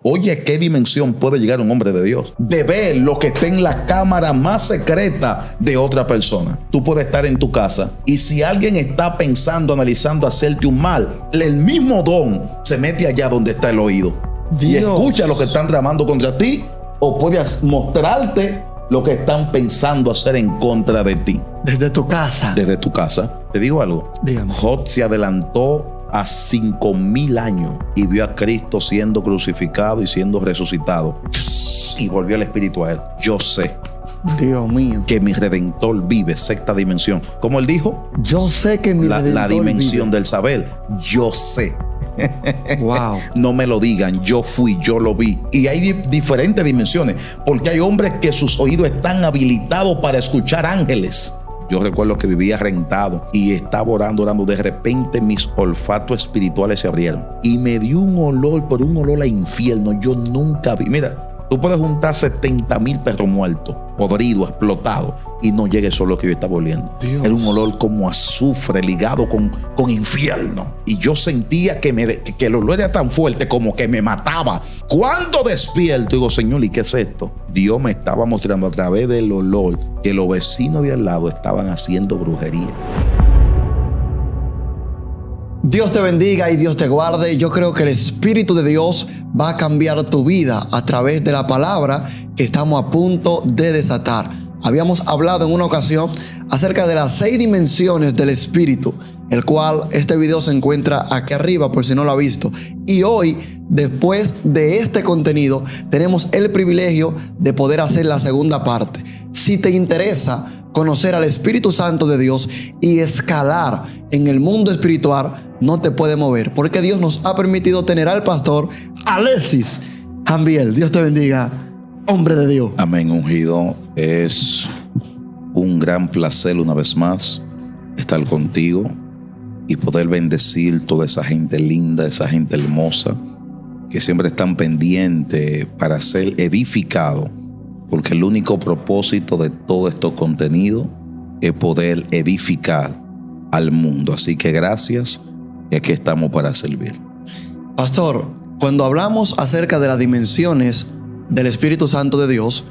Oye, ¿qué dimensión puede llegar un hombre de Dios? De ver lo que está en la cámara más secreta de otra persona. Tú puedes estar en tu casa y si alguien está pensando, analizando hacerte un mal, el mismo don se mete allá donde está el oído. Dios. Y escucha lo que están tramando contra ti, o puedes mostrarte lo que están pensando hacer en contra de ti. Desde tu casa. Desde tu casa. Te digo algo. Dígame. Job se adelantó a 5,000 años y vio a Cristo siendo crucificado y siendo resucitado. Y volvió el Espíritu a él. Yo sé, Dios mío, que mi Redentor vive, sexta dimensión. ¿Cómo él dijo? Yo sé que mi Redentor la dimensión vive. del saber. Yo sé. Wow. No me lo digan, yo fui, yo lo vi. Y hay diferentes dimensiones, porque hay hombres que sus oídos están habilitados para escuchar ángeles. Yo recuerdo que vivía rentado y estaba orando. De repente mis olfatos espirituales se abrieron y me dio un olor, pero un olor a infierno. Yo nunca vi. Mira, tú puedes juntar 70,000 perros muertos, podridos, explotados, y no llegue solo que yo estaba oliendo. Dios. Era un olor como azufre ligado con infierno. Y yo sentía que el olor era tan fuerte como que me mataba. Cuando despierto, digo, Señor, ¿y qué es esto? Dios me estaba mostrando a través del olor que los vecinos de al lado estaban haciendo brujería. Dios te bendiga y Dios te guarde. Yo creo que el Espíritu de Dios va a cambiar tu vida a través de la palabra que estamos a punto de desatar. Habíamos hablado en una ocasión acerca de las 6 dimensiones del Espíritu, el cual este video se encuentra aquí arriba por si no lo ha visto. Y hoy, después de este contenido, tenemos el privilegio de poder hacer la segunda parte. Si te interesa conocer al Espíritu Santo de Dios y escalar en el mundo espiritual, no te puedes mover, porque Dios nos ha permitido tener al pastor Alexis Jambiel. Dios te bendiga, hombre de Dios. Amén, ungido. Es un gran placer una vez más estar contigo y poder bendecir toda esa gente linda, esa gente hermosa que siempre están pendientes para ser edificados, porque el único propósito de todo este contenido es poder edificar al mundo. Así que gracias, y aquí estamos para servir. Pastor, cuando hablamos acerca de las dimensiones del Espíritu Santo de Dios,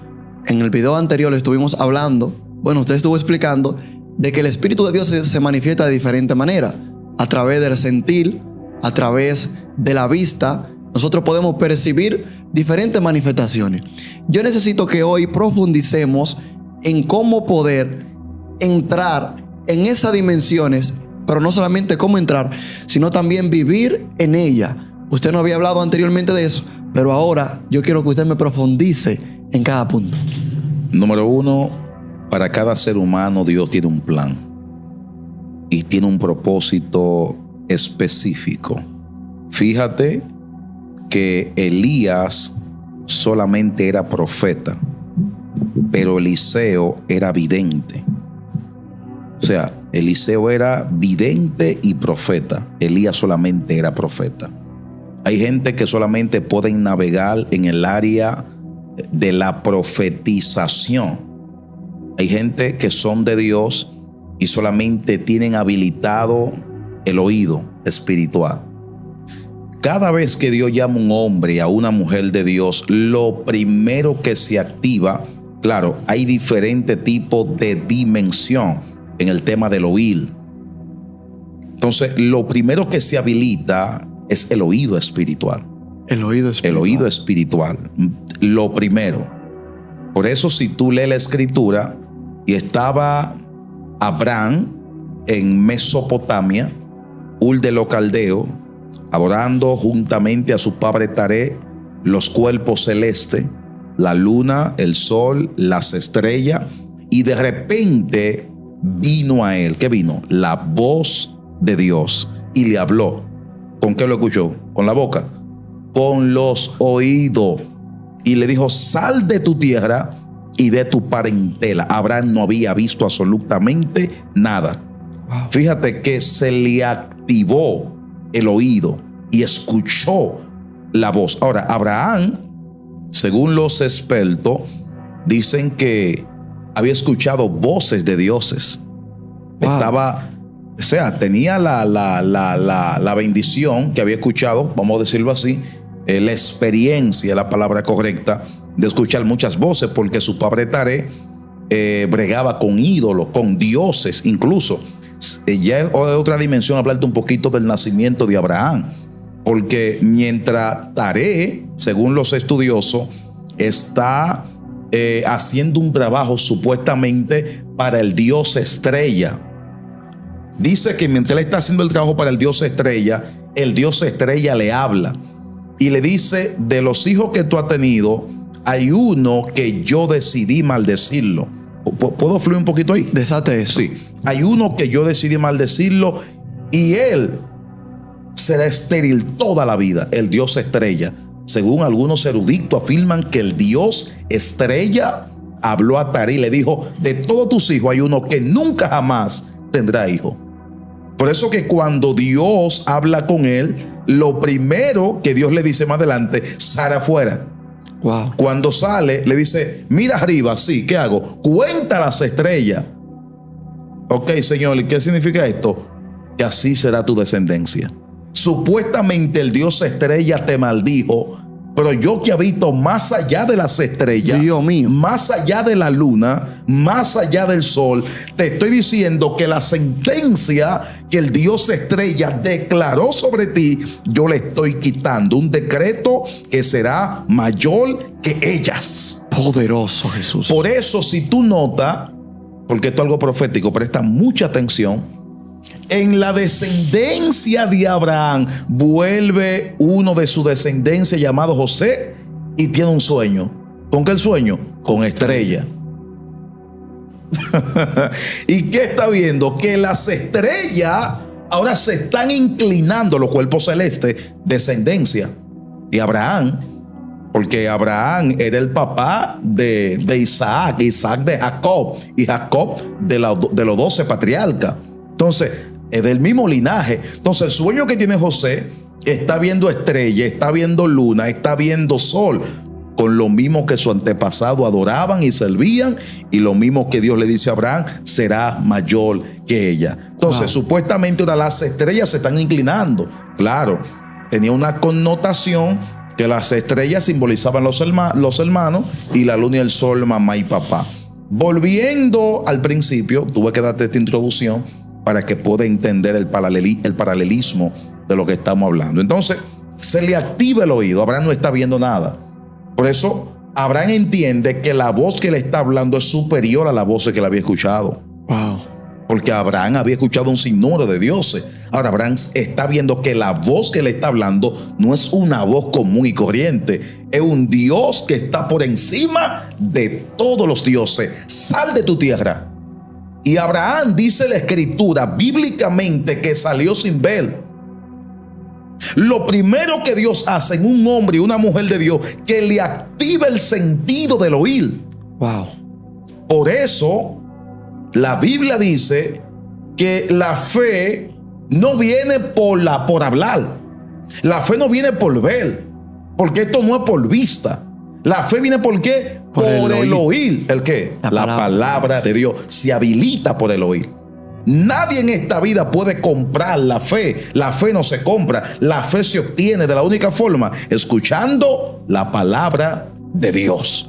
en el video anterior estuvimos hablando, usted estuvo explicando de que el Espíritu de Dios se manifiesta de diferente manera, a través del sentir, a través de la vista. Nosotros podemos percibir diferentes manifestaciones. Yo necesito que hoy profundicemos en cómo poder entrar en esas dimensiones, pero no solamente cómo entrar, sino también vivir en ella. Usted no había hablado anteriormente de eso, pero ahora yo quiero que usted me profundice en cada punto. Número 1, para cada ser humano Dios tiene un plan y tiene un propósito específico. Fíjate que Elías solamente era profeta, pero Eliseo era vidente. O sea, Eliseo era vidente y profeta. Elías solamente era profeta. Hay gente que solamente pueden navegar en el área de la profetización. Hay gente que son de Dios y solamente tienen habilitado el oído espiritual. Cada vez que Dios llama a un hombre y a una mujer de Dios, lo primero que se activa, claro, hay diferentes tipos de dimensión en el tema del oír. Entonces, lo primero que se habilita es el oído espiritual. El oído espiritual. El oído espiritual. Lo primero. Por eso, si tú lees la escritura, y estaba Abraham en Mesopotamia, Ur de los Caldeos, adorando juntamente a su padre Taré los cuerpos celestes, la luna, el sol, las estrellas, y de repente vino a él. ¿Qué vino? La voz de Dios, y le habló. ¿Con qué lo escuchó? ¿Con la boca? Con los oídos. Y le dijo: sal de tu tierra y de tu parentela. Abraham no había visto absolutamente nada. Wow. Fíjate que se le activó el oído y escuchó la voz. Ahora, Abraham, según los expertos, dicen que había escuchado voces de dioses. Wow. Tenía la bendición que había escuchado, vamos a decirlo así, la experiencia, la palabra correcta, de escuchar muchas voces, porque su padre Taré bregaba con ídolos, con dioses incluso. Ya es otra dimensión hablarte un poquito del nacimiento de Abraham, porque mientras Taré, según los estudiosos, está haciendo un trabajo supuestamente para el dios estrella. Dice que mientras él está haciendo el trabajo para el dios estrella le habla y le dice: de los hijos que tú has tenido, hay uno que yo decidí maldecirlo. ¿Puedo fluir un poquito ahí? Desate eso. Sí. Hay uno que yo decidí maldecirlo y él será estéril toda la vida, el dios estrella. Según algunos eruditos afirman que el dios estrella habló a Taré y le dijo: de todos tus hijos hay uno que nunca jamás tendrá hijo. Por eso que cuando Dios habla con él, lo primero que Dios le dice más adelante: sale afuera. Wow. Cuando sale, le dice: mira arriba, sí, ¿qué hago? Cuenta las estrellas. Ok, Señor, ¿y qué significa esto? Que así será tu descendencia. Supuestamente el Dios estrella te maldijo, pero yo que habito más allá de las estrellas, Dios mío, más allá de la luna, más allá del sol, te estoy diciendo que la sentencia que el Dios estrella declaró sobre ti, yo le estoy quitando un decreto que será mayor que ellas. Poderoso Jesús. Por eso, si tú notas, porque esto es algo profético, presta mucha atención. En la descendencia de Abraham vuelve uno de su descendencia llamado José y tiene un sueño. ¿Con qué el sueño? Con estrella. ¿Y qué está viendo? Que las estrellas ahora se están inclinando, los cuerpos celestes, descendencia de Abraham, porque Abraham era el papá de Isaac, Isaac de Jacob y Jacob de los 12 patriarcas. Entonces, es del mismo linaje. Entonces, el sueño que tiene José, está viendo estrellas, está viendo luna, está viendo sol, con lo mismo que su antepasado adoraban y servían, y lo mismo que Dios le dice a Abraham: será mayor que ella. Entonces, supuestamente ahora las estrellas se están inclinando. Claro, tenía una connotación que las estrellas simbolizaban los hermanos y la luna y el sol, mamá y papá. Volviendo al principio, tuve que darte esta introducción para que pueda entender el paralelismo de lo que estamos hablando. Entonces, se le activa el oído. Abraham no está viendo nada. Por eso, Abraham entiende que la voz que le está hablando es superior a la voz que le había escuchado. Wow. Porque Abraham había escuchado un sinnúmero de dioses. Ahora Abraham está viendo que la voz que le está hablando no es una voz común y corriente. Es un Dios que está por encima de todos los dioses. Sal de tu tierra. Y Abraham, dice la escritura bíblicamente, que salió sin ver. Lo primero que Dios hace en un hombre y una mujer de Dios, que le activa el sentido del oír. Wow. Por eso la Biblia dice que la fe no viene por hablar. La fe no viene por ver, porque esto no es por vista. La fe viene ¿por qué? Por el oír. ¿El qué? La palabra de Dios se habilita por el oír. Nadie en esta vida puede comprar la fe. La fe no se compra. La fe se obtiene de la única forma: escuchando la palabra de Dios.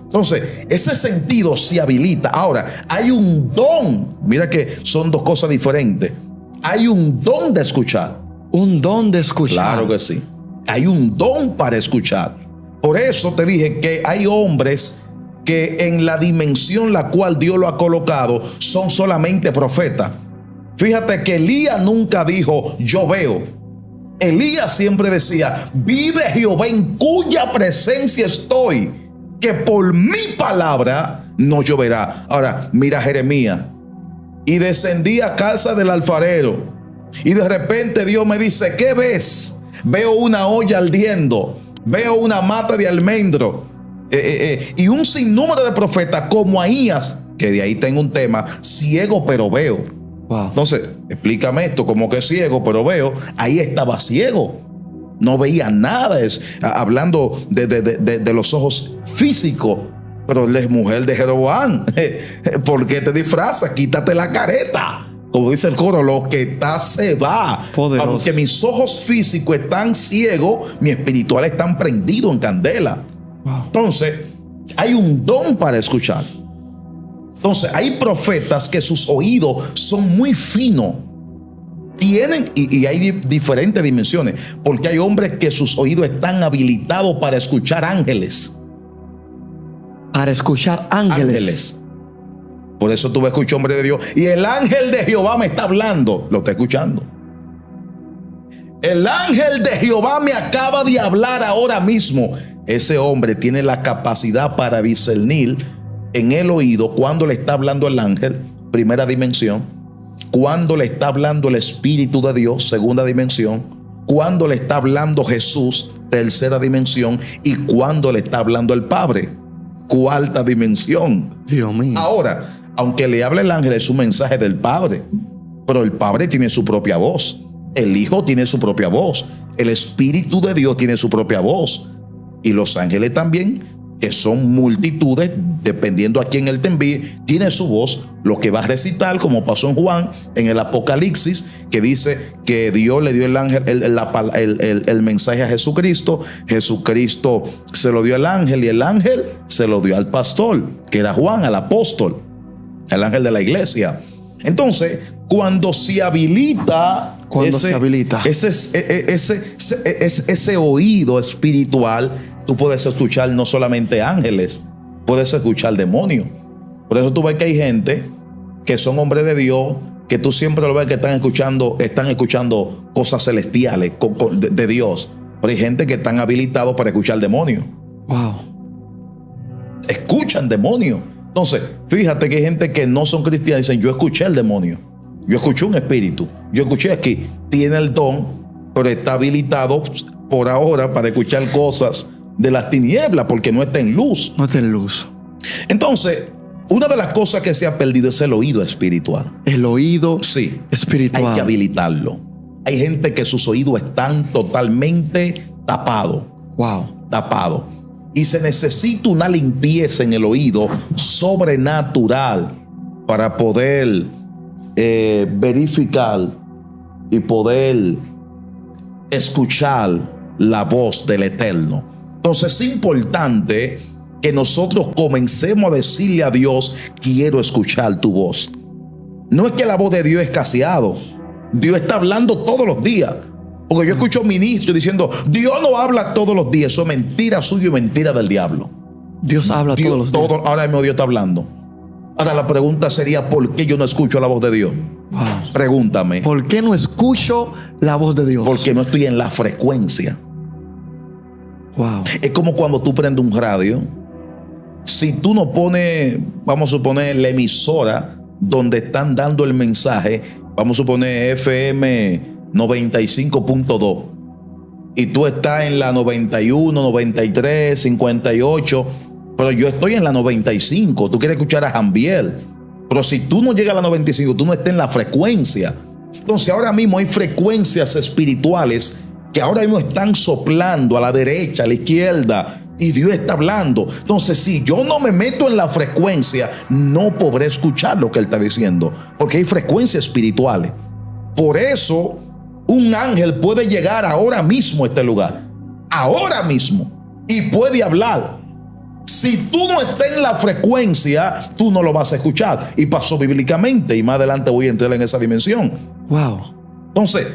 Entonces, ese sentido se habilita. Ahora, hay un don. Mira que son dos cosas diferentes. Hay un don de escuchar. Un don de escuchar. Claro que sí. Hay un don para escuchar. Por eso te dije que hay hombres que en la dimensión la cual Dios lo ha colocado son solamente profetas. Fíjate que Elías nunca dijo: yo veo. Elías siempre decía: vive Jehová en cuya presencia estoy, que por mi palabra no lloverá. Ahora, mira Jeremías: y descendí a casa del alfarero, y de repente Dios me dice: ¿qué ves? Veo una olla ardiendo, veo una mata de almendro, y un sinnúmero de profetas como Ahías, que de ahí tengo un tema: ciego pero veo. Wow. Entonces, explícame esto, como que ciego pero veo. Ahí estaba ciego, no veía nada, hablando de los ojos físicos. Pero él es mujer de Jeroboam. ¿Por qué te disfrazas? Quítate la careta. como dice el coro, lo que está se va. Poderoso. Aunque mis ojos físicos están ciegos, mi espiritual están prendidos en candela. Wow. Entonces, hay un don para escuchar. Entonces, hay profetas que sus oídos son muy finos. Tienen, y hay diferentes dimensiones, porque hay hombres que sus oídos están habilitados para escuchar ángeles. Para escuchar ángeles. Por eso tú escuchas, hombre de Dios, y el ángel de Jehová me está hablando. Lo está escuchando. El ángel de Jehová me acaba de hablar ahora mismo. Ese hombre tiene la capacidad para discernir en el oído cuando le está hablando el ángel, primera dimensión, cuando le está hablando el Espíritu de Dios, segunda dimensión, cuando le está hablando Jesús, tercera dimensión, y cuando le está hablando el Padre, cuarta dimensión. Dios mío. Ahora, aunque le hable el ángel, es un mensaje del Padre, pero el Padre tiene su propia voz, el Hijo tiene su propia voz, el Espíritu de Dios tiene su propia voz, y los ángeles también, que son multitudes, dependiendo a quién él te envíe, tiene su voz, lo que va a recitar, como pasó en Juan, en el Apocalipsis, que dice que Dios le dio el ángel, el mensaje a Jesucristo, Jesucristo se lo dio al ángel, y el ángel se lo dio al pastor, que era Juan, al apóstol, el ángel de la iglesia. Entonces, cuando se habilita, ese oído espiritual, tú puedes escuchar no solamente ángeles, puedes escuchar demonios. Por eso tú ves que hay gente que son hombres de Dios, que tú siempre lo ves que están escuchando cosas celestiales de Dios. Pero hay gente que están habilitados para escuchar demonios. Wow. Escuchan demonios. Entonces, fíjate que hay gente que no son cristianos y dicen, yo escuché el demonio, yo escuché un espíritu, yo escuché aquí, tiene el don, pero está habilitado por ahora para escuchar cosas de las tinieblas, porque no está en luz. No está en luz. Entonces, una de las cosas que se ha perdido es el oído espiritual. El oído sí, espiritual. Hay que habilitarlo. Hay gente que sus oídos están totalmente tapados. Wow. Tapados. Y se necesita una limpieza en el oído sobrenatural para poder verificar y poder escuchar la voz del Eterno. Entonces es importante que nosotros comencemos a decirle a Dios, quiero escuchar tu voz. No es que la voz de Dios es escaseado. Dios está hablando todos los días. Porque yo escucho ministros diciendo, Dios no habla todos los días. Eso es mentira suya y mentira del diablo. Dios habla todos los días. Ahora mismo Dios está hablando. Ahora la pregunta sería, ¿por qué yo no escucho la voz de Dios? Wow. Pregúntame. ¿Por qué no escucho la voz de Dios? Porque no estoy en la frecuencia. Wow. Es como cuando tú prendes un radio. Si tú no pones, vamos a suponer, la emisora donde están dando el mensaje, vamos a suponer FM 95.2, y tú estás en la 91, 93, 58, pero yo estoy en la 95. Tú quieres escuchar a Jambiel, pero si tú no llegas a la 95, tú no estás en la frecuencia. Entonces ahora mismo hay frecuencias espirituales que ahora mismo están soplando a la derecha, a la izquierda, y Dios está hablando. Entonces, si yo no me meto en la frecuencia, no podré escuchar lo que Él está diciendo, porque hay frecuencias espirituales. Por eso un ángel puede llegar ahora mismo a este lugar, ahora mismo, y puede hablar. Si tú no estás en la frecuencia, tú no lo vas a escuchar. Y pasó bíblicamente, y más adelante voy a entrar en esa dimensión. Wow. Entonces,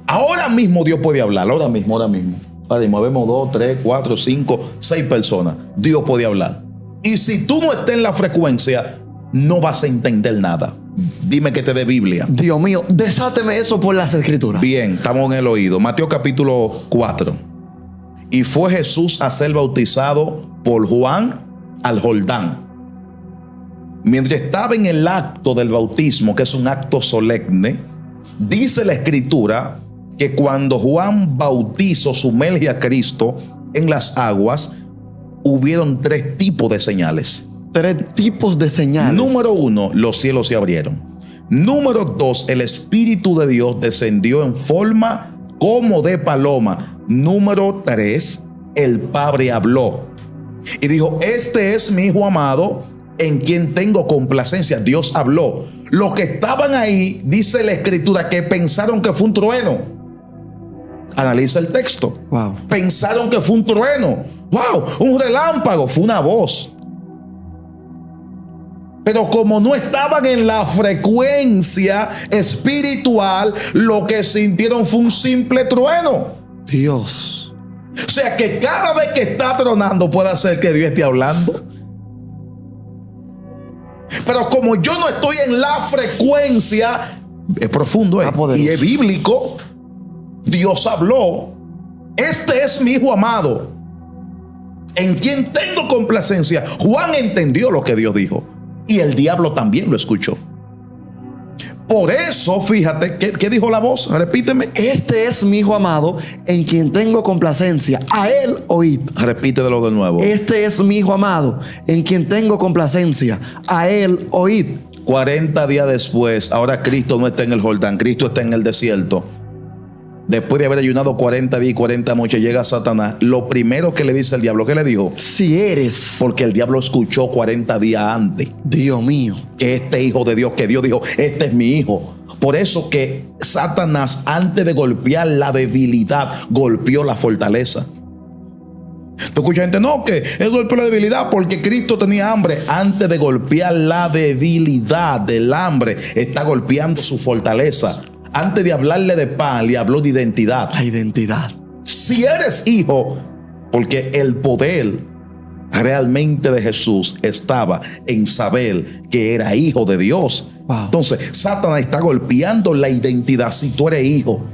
ahora mismo Dios puede hablar, ahora mismo. Ahora mismo vemos 2, 3, 4, 5, 6 personas. Dios puede hablar. Y si tú no estás en la frecuencia, no vas a entender nada. Dime que te dé Biblia. Dios mío, desáteme eso por las escrituras. Bien, estamos en el oído. Mateo capítulo 4. Y fue Jesús a ser bautizado por Juan al Jordán. Mientras estaba en el acto del bautismo, que es un acto solemne, dice la escritura que cuando Juan bautizó, sumerge a Cristo en las aguas, hubieron 3 tipos de señales. 3 tipos de señales. Número 1, los cielos se abrieron. Número 2, el Espíritu de Dios descendió en forma como de paloma. Número 3, el Padre habló y dijo, este es mi Hijo amado, en quien tengo complacencia. Dios habló. Los que estaban ahí, dice la escritura, que pensaron que fue un trueno. Analiza el texto. Wow. Pensaron que fue un trueno. Wow, un relámpago. Fue una voz. Pero como no estaban en la frecuencia espiritual, lo que sintieron fue un simple trueno. Dios. O sea que cada vez que está tronando puede ser que Dios esté hablando. Pero como yo no estoy en la frecuencia, es profundo y es bíblico. Dios habló: este es mi hijo amado, en quien tengo complacencia. Juan entendió lo que Dios dijo y el diablo también lo escuchó. Por eso, fíjate, ¿qué dijo la voz? Repíteme. Este es mi hijo amado, en quien tengo complacencia. A él oíd. Repítelo de nuevo. Este es mi hijo amado, en quien tengo complacencia. A él oíd. 40 días después, ahora Cristo no está en el Jordán, Cristo está en el desierto. Después de haber ayunado 40 días y 40 noches, llega Satanás. Lo primero que le dice el diablo, ¿qué le dijo? Si eres. Porque el diablo escuchó 40 días antes. Dios mío. Que este hijo de Dios, que Dios dijo, este es mi hijo. Por eso que Satanás, antes de golpear la debilidad, golpeó la fortaleza. Tú escuchas gente, no, que él golpeó la debilidad porque Cristo tenía hambre. Antes de golpear la debilidad del hambre, está golpeando su fortaleza. Antes de hablarle de pan, le habló de identidad. La identidad. Si eres hijo, porque el poder realmente de Jesús estaba en saber que era hijo de Dios. Wow. Entonces, Satanás está golpeando la identidad. Si tú eres hijo,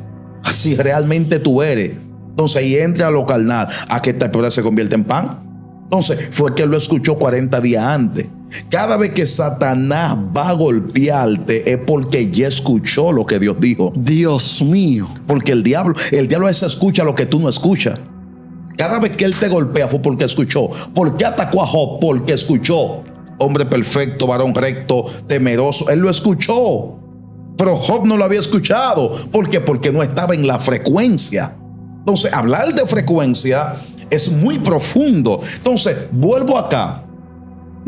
si realmente tú eres, entonces ahí entra lo carnal, a que esta piedra se convierte en pan. Entonces, fue que lo escuchó 40 días antes. Cada vez que Satanás va a golpearte es porque ya escuchó lo que Dios dijo. Dios mío. Porque el diablo a veces escucha lo que tú no escuchas. Cada vez que él te golpea fue porque escuchó. ¿Por qué atacó a Job? Porque escuchó. Hombre perfecto, varón recto, temeroso. Él lo escuchó. Pero Job no lo había escuchado. ¿Por qué? Porque no estaba en la frecuencia. Entonces, hablar de frecuencia es muy profundo. Entonces, vuelvo acá.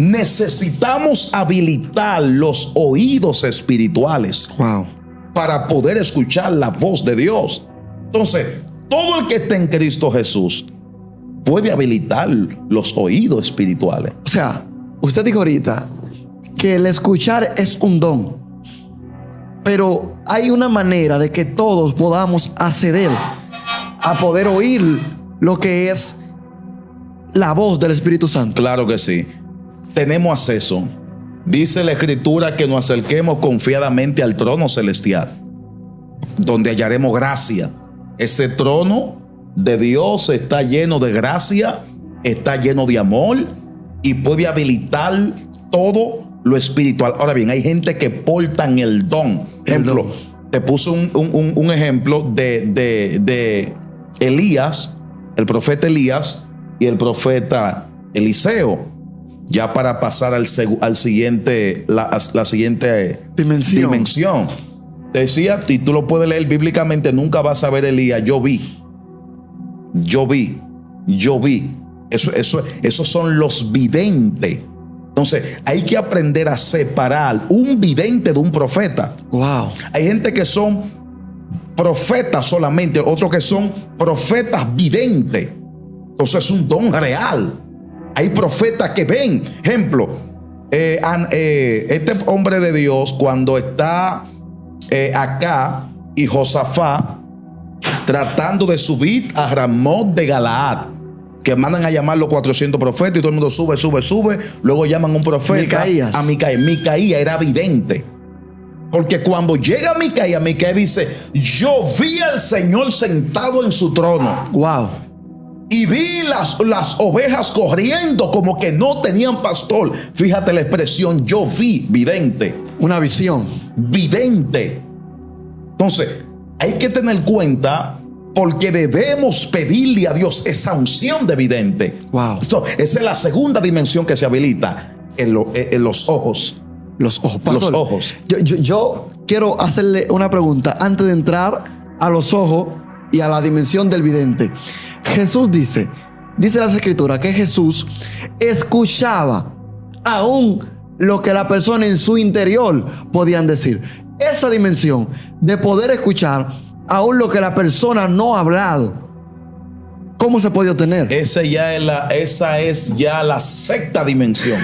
Necesitamos habilitar los oídos espirituales. Wow. Para poder escuchar la voz de Dios. Entonces, todo el que esté en Cristo Jesús puede habilitar los oídos espirituales. O sea, usted dijo ahorita que el escuchar es un don, pero hay una manera de que todos podamos acceder a poder oír lo que es la voz del Espíritu Santo. Claro que sí. Tenemos acceso. Dice la Escritura que nos acerquemos confiadamente al trono celestial, donde hallaremos gracia. Ese trono de Dios está lleno de gracia, está lleno de amor y puede habilitar todo lo espiritual. Ahora bien, hay gente que portan el don. Ejemplo, te puse un ejemplo de Elías, el profeta Elías y el profeta Eliseo. Ya para pasar al siguiente, la siguiente dimensión. Decía, y tú lo puedes leer bíblicamente, nunca vas a ver Elías, yo vi. Esos son los videntes. Entonces, hay que aprender a separar un vidente de un profeta. Wow. Hay gente que son profetas solamente, otros que son profetas videntes. Entonces, es un don real. Hay profetas que ven. Ejemplo, este hombre de Dios, cuando está acá y Josafat tratando de subir a Ramot de Galaad, que mandan a llamar los 400 profetas y todo el mundo sube. Luego llaman a un profeta, a Micaías. Micaías era vidente. Porque cuando llega Micaías dice: yo vi al Señor sentado en su trono. Wow. Y vi las ovejas corriendo como que no tenían pastor. Fíjate la expresión, yo vi, vidente. Una visión. Vidente. Entonces, hay que tener cuenta, porque debemos pedirle a Dios esa unción de vidente. Wow. Esa es la segunda dimensión que se habilita en los ojos. Los ojos. Pastor, los ojos. Yo quiero hacerle una pregunta antes de entrar a los ojos y a la dimensión del vidente. Jesús dice las Escrituras que Jesús escuchaba aún lo que la persona en su interior podían decir. Esa dimensión de poder escuchar aún lo que la persona no ha hablado. ¿Cómo se puede obtener? Esa es ya la sexta dimensión.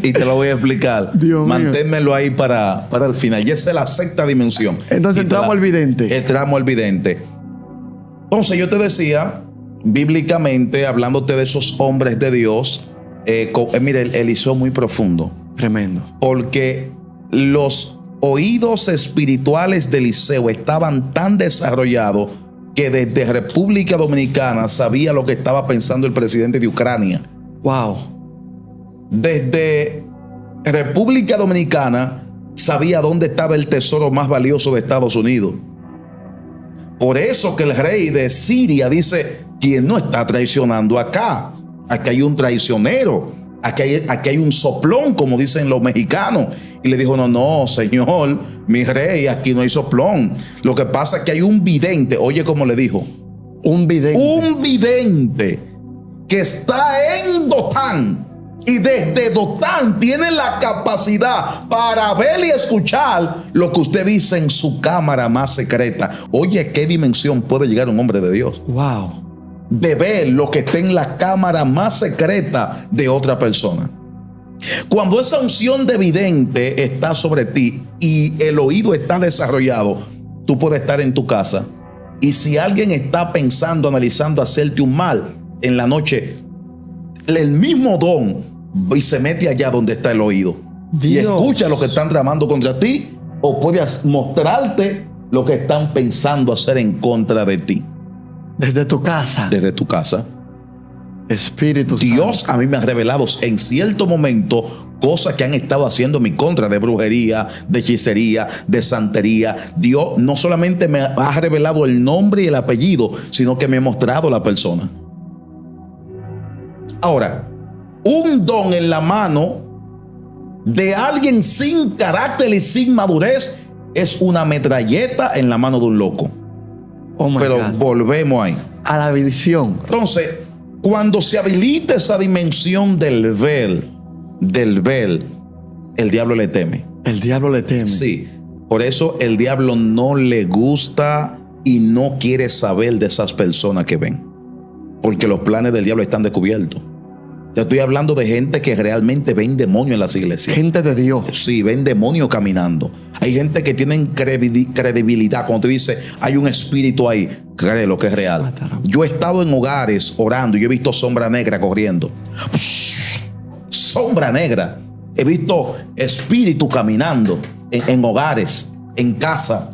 Y te lo voy a explicar. Manténmelo ahí para el final. Ya esa es la sexta dimensión. Entonces entramos al vidente. Entramos al vidente. Entonces yo te decía, bíblicamente, hablándote de esos hombres de Dios, mire, Eliseo muy profundo. Tremendo. Porque los oídos espirituales de Eliseo estaban tan desarrollados que desde República Dominicana sabía lo que estaba pensando el presidente de Ucrania. Wow. Desde República Dominicana sabía dónde estaba el tesoro más valioso de Estados Unidos. Por eso que el rey de Siria dice: ¿quién no está traicionando acá? Aquí hay un traicionero, aquí hay un soplón, como dicen los mexicanos. Y le dijo: no, señor, mi rey, aquí no hay soplón. Lo que pasa es que hay un vidente. Oye, ¿cómo le dijo? Un vidente que está en Dotán. Y desde Dotán tiene la capacidad para ver y escuchar lo que usted dice en su cámara más secreta. Oye, ¿qué dimensión puede llegar un hombre de Dios? Wow. De ver lo que está en la cámara más secreta de otra persona. Cuando esa unción de vidente está sobre ti y el oído está desarrollado, tú puedes estar en tu casa y si alguien está pensando, analizando hacerte un mal en la noche, el mismo don y se mete allá donde está el oído. Dios. Y escucha lo que están tramando contra ti, o puede mostrarte lo que están pensando hacer en contra de ti. Desde tu casa. Desde tu casa. Espíritu Santo. Dios a mí me ha revelado en cierto momento cosas que han estado haciendo en mi contra, de brujería, de hechicería, de santería. Dios no solamente me ha revelado el nombre y el apellido, sino que me ha mostrado la persona. Ahora, un don en la mano de alguien sin carácter y sin madurez es una metralleta en la mano de un loco. Pero God. Volvemos ahí. A la visión. Entonces, cuando se habilita esa dimensión del ver, el diablo le teme. El diablo le teme. Sí. Por eso el diablo no le gusta y no quiere saber de esas personas que ven. Porque los planes del diablo están descubiertos. Te estoy hablando de gente que realmente ven demonios en las iglesias. Gente de Dios. Sí, ven demonios caminando. Hay gente que tienen credibilidad. Cuando te dice, hay un espíritu ahí, cree lo que es real. Yo he estado en hogares orando y yo he visto sombra negra corriendo. Sombra negra. He visto espíritu caminando en hogares, en casa.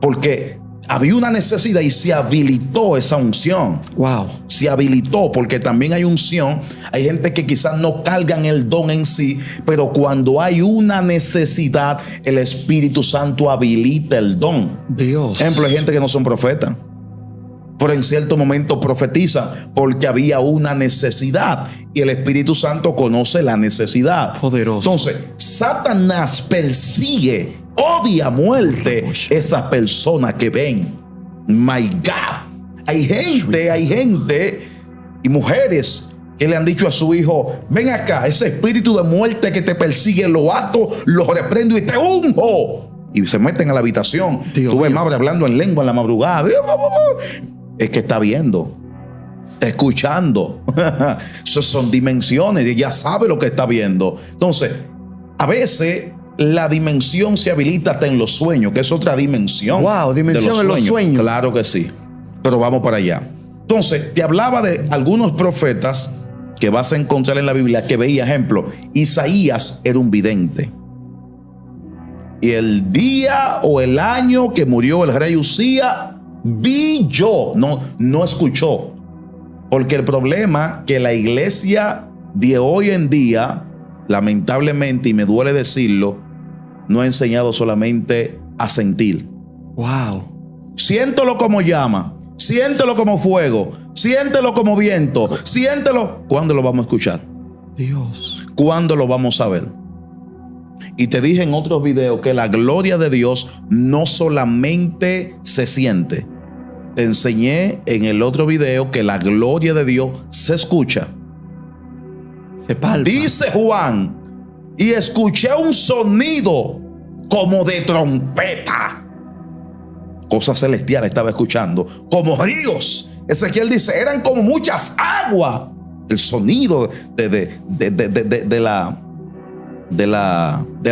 Porque había una necesidad y se habilitó esa unción. Wow. Se habilitó porque también hay unción. Hay gente que quizás no cargan el don en sí, pero cuando hay una necesidad, el Espíritu Santo habilita el don. Dios. Ejemplo, hay gente que no son profetas, pero en cierto momento profetizan porque había una necesidad y el Espíritu Santo conoce la necesidad. Poderoso. Entonces, Satanás persigue, odia a muerte esas personas que ven. My God. Hay gente y mujeres que le han dicho a su hijo: ven acá, ese espíritu de muerte que te persigue, lo ato, lo reprendo y te unjo. Y se meten a la habitación. Dios Tú ves mío. madre hablando en lengua en la madrugada. Es que está viendo, está escuchando. Esas son dimensiones y ella sabe lo que está viendo. Entonces, a veces la dimensión se habilita hasta en los sueños, que es otra dimensión. Wow, dimensión en los sueños. Claro que sí. Pero vamos para allá. Entonces, te hablaba de algunos profetas que vas a encontrar en la Biblia que veía, ejemplo, Isaías era un vidente. Y el día o el año que murió el rey Usía, vi yo, no escuchó. Porque el problema que la iglesia de hoy en día, lamentablemente, y me duele decirlo, no ha enseñado solamente a sentir. Wow. Siéntelo como llama, siéntelo como fuego, siéntelo como viento, siéntelo. ¿Cuándo lo vamos a escuchar? Dios. ¿Cuándo lo vamos a ver? Y te dije en otros videos que la gloria de Dios no solamente se siente. Te enseñé en el otro video que la gloria de Dios se escucha. Se palpa. Dice Juan, y escuché un sonido como de trompeta. Cosas celestiales estaba escuchando, como ríos. Ezequiel dice, eran como muchas aguas. El sonido de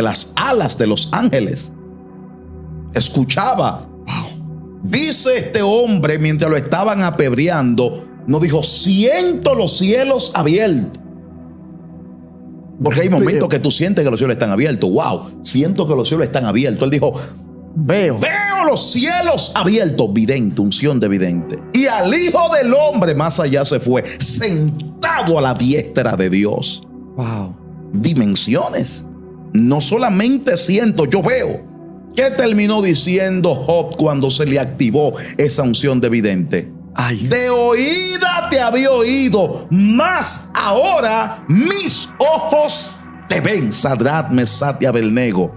las alas de los ángeles. Escuchaba. Dice este hombre, mientras lo estaban apedreando, no dijo, siento los cielos abiertos. Porque hay momentos que tú sientes que los cielos están abiertos. Wow, siento que los cielos están abiertos. Él dijo, veo los cielos abiertos. Vidente, unción de vidente. Y al Hijo del Hombre más allá se fue, sentado a la diestra de Dios. Wow. Dimensiones. No solamente siento, yo veo. ¿Qué terminó diciendo Job cuando se le activó esa unción de vidente? Ay. De oída te había oído, mas ahora mis ojos te ven. Sadrach, Mesach y Abednego.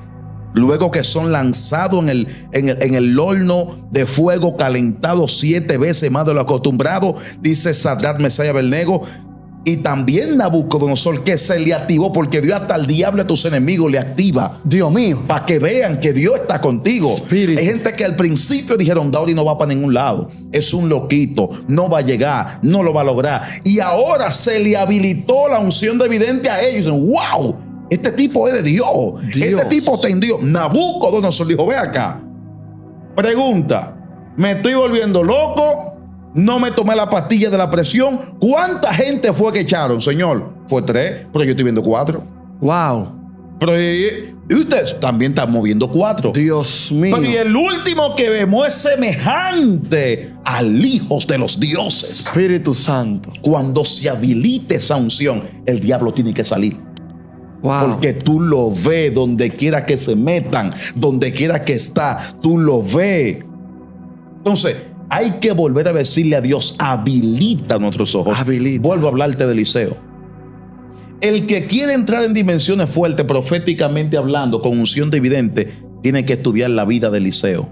Luego que son lanzados en el horno de fuego calentado 7 veces más de lo acostumbrado, dice Sadrach, Mesach y Abednego. Y también Nabucodonosor, que se le activó, porque Dios hasta el diablo de tus enemigos le activa. Dios mío. Para que vean que Dios está contigo. Espíritu. Hay gente que al principio dijeron, Dauri no va para ningún lado. Es un loquito. No va a llegar. No lo va a lograr. Y ahora se le habilitó la unción de vidente a ellos. Dicen, wow, este tipo es de Dios. Este tipo está en Dios. Nabucodonosor dijo, ve acá. Pregunta, ¿me estoy volviendo loco? No me tomé la pastilla de la presión. ¿Cuánta gente fue que echaron, señor? Fue 3, pero yo estoy viendo 4. Wow. Pero y ustedes también están moviendo 4. Dios mío. Pero y el último que vemos es semejante al Hijo de los dioses. Espíritu Santo. Cuando se habilite esa unción, el diablo tiene que salir. Wow. Porque tú lo ves donde quiera que se metan, donde quiera que está, tú lo ves. Entonces, hay que volver a decirle a Dios, habilita nuestros ojos. Habilita. Vuelvo a hablarte de Eliseo. El que quiere entrar en dimensiones fuertes, proféticamente hablando, con unción de vidente, tiene que estudiar la vida de Eliseo.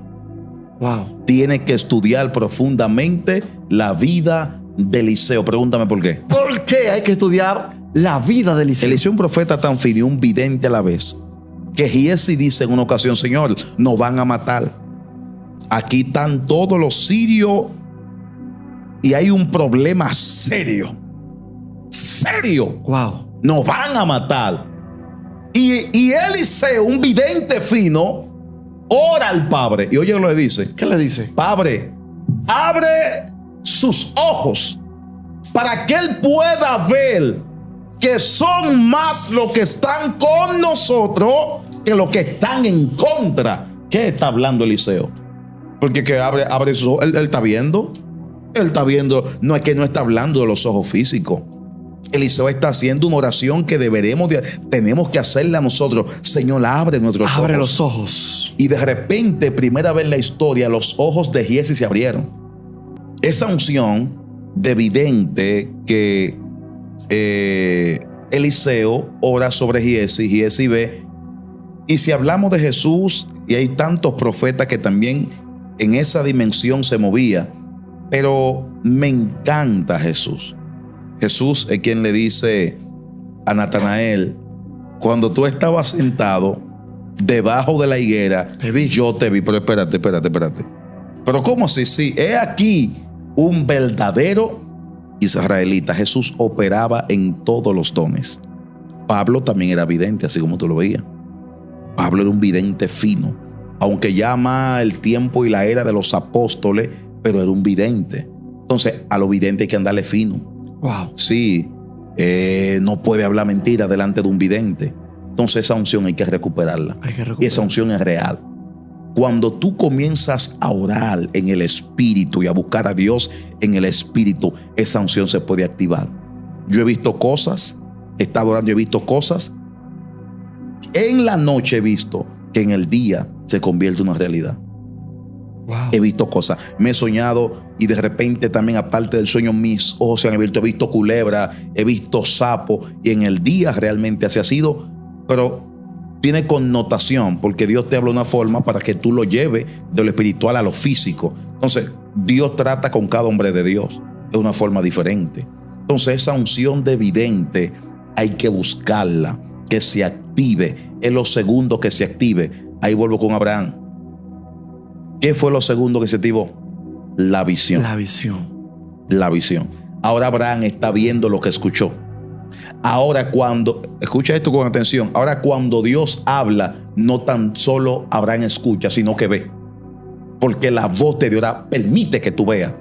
Wow. Tiene que estudiar profundamente la vida de Eliseo. Pregúntame por qué. ¿Por qué hay que estudiar la vida de Eliseo? Eliseo, un profeta tan fino y un vidente a la vez, que Giesi dice en una ocasión, Señor, nos van a matar. Aquí están todos los sirios y hay un problema serio. Serio. Wow. Nos van a matar. Y Eliseo, un vidente fino, ora al Padre. Y oye lo que dice. ¿Qué le dice? Padre, abre sus ojos para que él pueda ver que son más los que están con nosotros que los que están en contra. ¿Qué está hablando Eliseo? Porque que abre sus ojos. Él está viendo. Él está viendo. No es que no está hablando de los ojos físicos. Eliseo está haciendo una oración que tenemos que hacerla nosotros. Señor, abre nuestros ojos. Abre los ojos. Y de repente, primera vez en la historia, los ojos de Giesi se abrieron. Esa unción de vidente que Eliseo ora sobre Giesi, Giesi ve. Y si hablamos de Jesús, y hay tantos profetas que también en esa dimensión se movía, pero me encanta Jesús. Jesús es quien le dice a Natanael, cuando tú estabas sentado debajo de la higuera, yo te vi. Pero espérate. Pero ¿cómo así? Sí, he aquí un verdadero israelita. Jesús operaba en todos los dones. Pablo también era vidente, así como tú lo veías. Pablo era un vidente fino, aunque llama el tiempo y la era de los apóstoles, pero era un vidente. Entonces, a los videntes hay que andarle fino. Wow. Sí, no puede hablar mentira delante de un vidente. Entonces esa unción hay que recuperarla. Y esa unción es real. Cuando tú comienzas a orar en el Espíritu y a buscar a Dios en el Espíritu, esa unción se puede activar. Yo he visto cosas, he estado orando, he visto cosas. En la noche he visto que en el día se convierte en una realidad. Wow. He visto cosas, me he soñado y de repente también, aparte del sueño, mis ojos se han abierto. He visto culebra, he visto sapo, y en el día realmente así ha sido, pero tiene connotación porque Dios te habla de una forma para que tú lo lleves de lo espiritual a lo físico. Entonces Dios trata con cada hombre de Dios de una forma diferente. Entonces esa unción de vidente hay que buscarla, que se active. Es lo segundo que se active. Ahí vuelvo con Abraham. ¿Qué fue lo segundo que se activó? La visión. La visión. La visión. Ahora Abraham está viendo lo que escuchó. Ahora escucha esto con atención. Ahora cuando Dios habla, no tan solo Abraham escucha, sino que ve. Porque la voz de Dios permite que tú veas.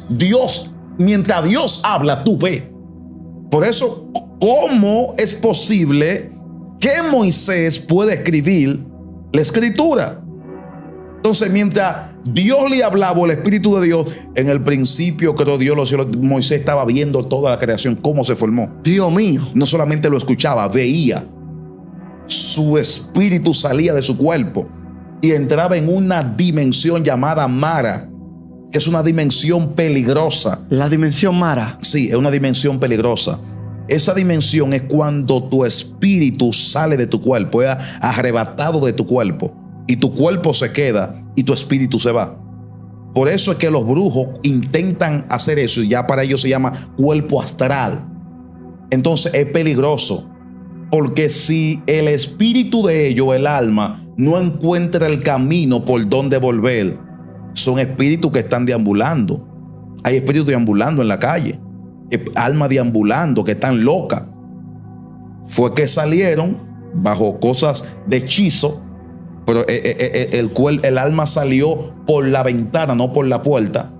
Dios, mientras Dios habla, tú ves. Por eso, ¿cómo es posible que Moisés pueda escribir la escritura? Entonces, mientras Dios le hablaba, el Espíritu de Dios, en el principio creó Dios los cielos, Moisés estaba viendo toda la creación, cómo se formó. Dios mío. No solamente lo escuchaba, veía. Su espíritu salía de su cuerpo y entraba en una dimensión llamada Mara, que es una dimensión peligrosa. La dimensión Mara. Sí, es una dimensión peligrosa. Esa dimensión es cuando tu espíritu sale de tu cuerpo, es arrebatado de tu cuerpo. Y tu cuerpo se queda y tu espíritu se va. Por eso es que los brujos intentan hacer eso y ya para ellos se llama cuerpo astral. Entonces es peligroso, porque si el espíritu de ellos, el alma, no encuentra el camino por donde volver, son espíritus que están deambulando. Hay espíritus deambulando en la calle, almas deambulando que están locas. Fue que salieron bajo cosas de hechizo. Pero el alma salió por la ventana, no por la puerta.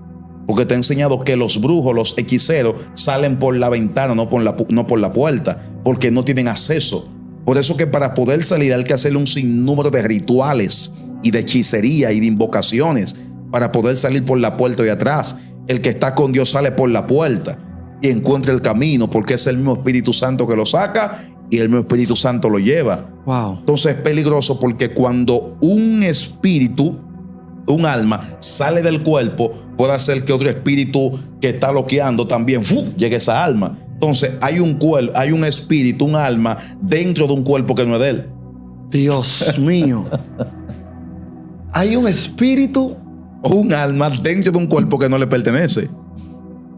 Porque te he enseñado que los brujos, los hechiceros, salen por la ventana, no por la puerta. Porque no tienen acceso. Por eso que para poder salir hay que hacerle un sinnúmero de rituales y de hechicería y de invocaciones para poder salir por la puerta de atrás. El que está con Dios sale por la puerta y encuentra el camino, porque es el mismo Espíritu Santo que lo saca y el mismo Espíritu Santo lo lleva. Wow. Entonces es peligroso, porque cuando un espíritu, un alma, sale del cuerpo, puede hacer que otro espíritu que está loqueando también llegue a esa alma. Entonces hay un espíritu, un alma dentro de un cuerpo que no es de él. Dios mío. Hay un espíritu, un alma dentro de un cuerpo que no le pertenece.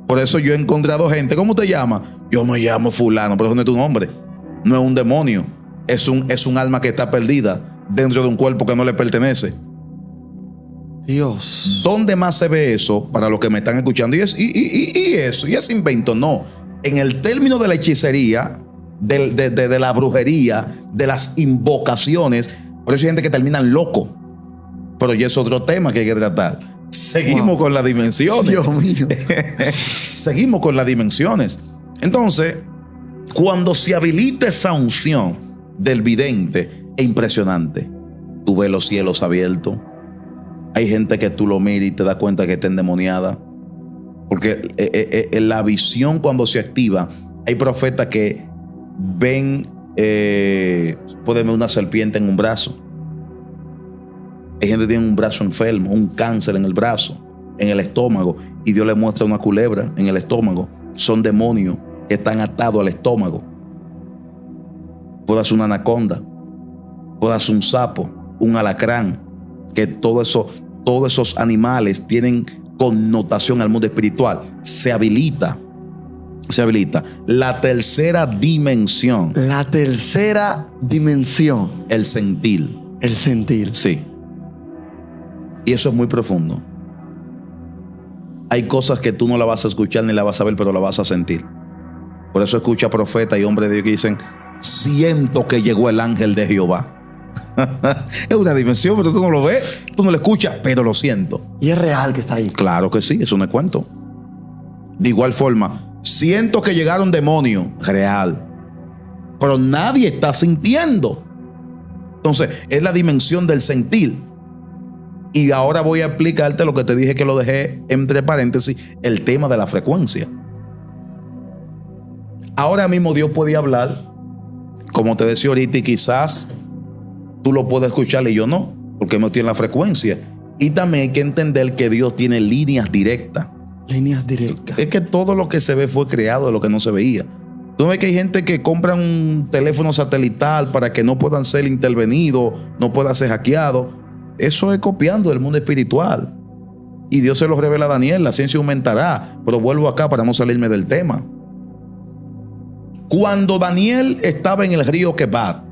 Por eso yo he encontrado gente. ¿Cómo te llamas? Yo me llamo fulano, pero eso no es tu nombre. No es un demonio. Es un alma que está perdida dentro de un cuerpo que no le pertenece. Dios. ¿Dónde más se ve eso para los que me están escuchando? Y ese invento, no. En el término de la hechicería, de la brujería, de las invocaciones, por eso hay gente que terminan loco. Pero ya es otro tema que hay que tratar. Seguimos con las dimensiones. Dios mío. Seguimos con las dimensiones. Entonces, cuando se habilita esa unción del vidente, es impresionante. Tú ves los cielos abiertos. Hay gente que tú lo miras y te das cuenta que está endemoniada. Porque la visión, cuando se activa, hay profetas que ven, pueden ver una serpiente en un brazo. Hay gente que tiene un brazo enfermo, un cáncer en el brazo, en el estómago, y Dios le muestra una culebra en el estómago. Son demonios que están atados al estómago. Puede ser una anaconda, puede ser un sapo, un alacrán, que todos esos animales tienen connotación al mundo espiritual. Se habilita la tercera dimensión. La tercera dimensión. El sentir. El sentir. Sí. Y eso es muy profundo. Hay cosas que tú no la vas a escuchar ni la vas a ver, pero la vas a sentir. Por eso escucha profetas y hombres de Dios que dicen: siento que llegó el ángel de Jehová. Es una dimensión, pero tú no lo ves, tú no lo escuchas, pero lo siento. Y es real que está ahí. Claro que sí, eso no es cuento. De igual forma, siento que llegaron demonios, real, pero nadie está sintiendo. Entonces, es la dimensión del sentir. Y ahora voy a explicarte lo que te dije, que lo dejé entre paréntesis, el tema de la frecuencia. Ahora mismo Dios puede hablar, como te decía ahorita, y quizás tú lo puedes escuchar y yo no, porque no tiene la frecuencia. Y también hay que entender que Dios tiene líneas directas. Líneas directas. Es que todo lo que se ve fue creado de lo que no se veía. Tú ves que hay gente que compra un teléfono satelital para que no puedan ser intervenidos, no puedan ser hackeados. Eso es copiando del mundo espiritual. Y Dios se lo revela a Daniel: la ciencia aumentará. Pero vuelvo acá para no salirme del tema. Cuando Daniel estaba en el río Quebat,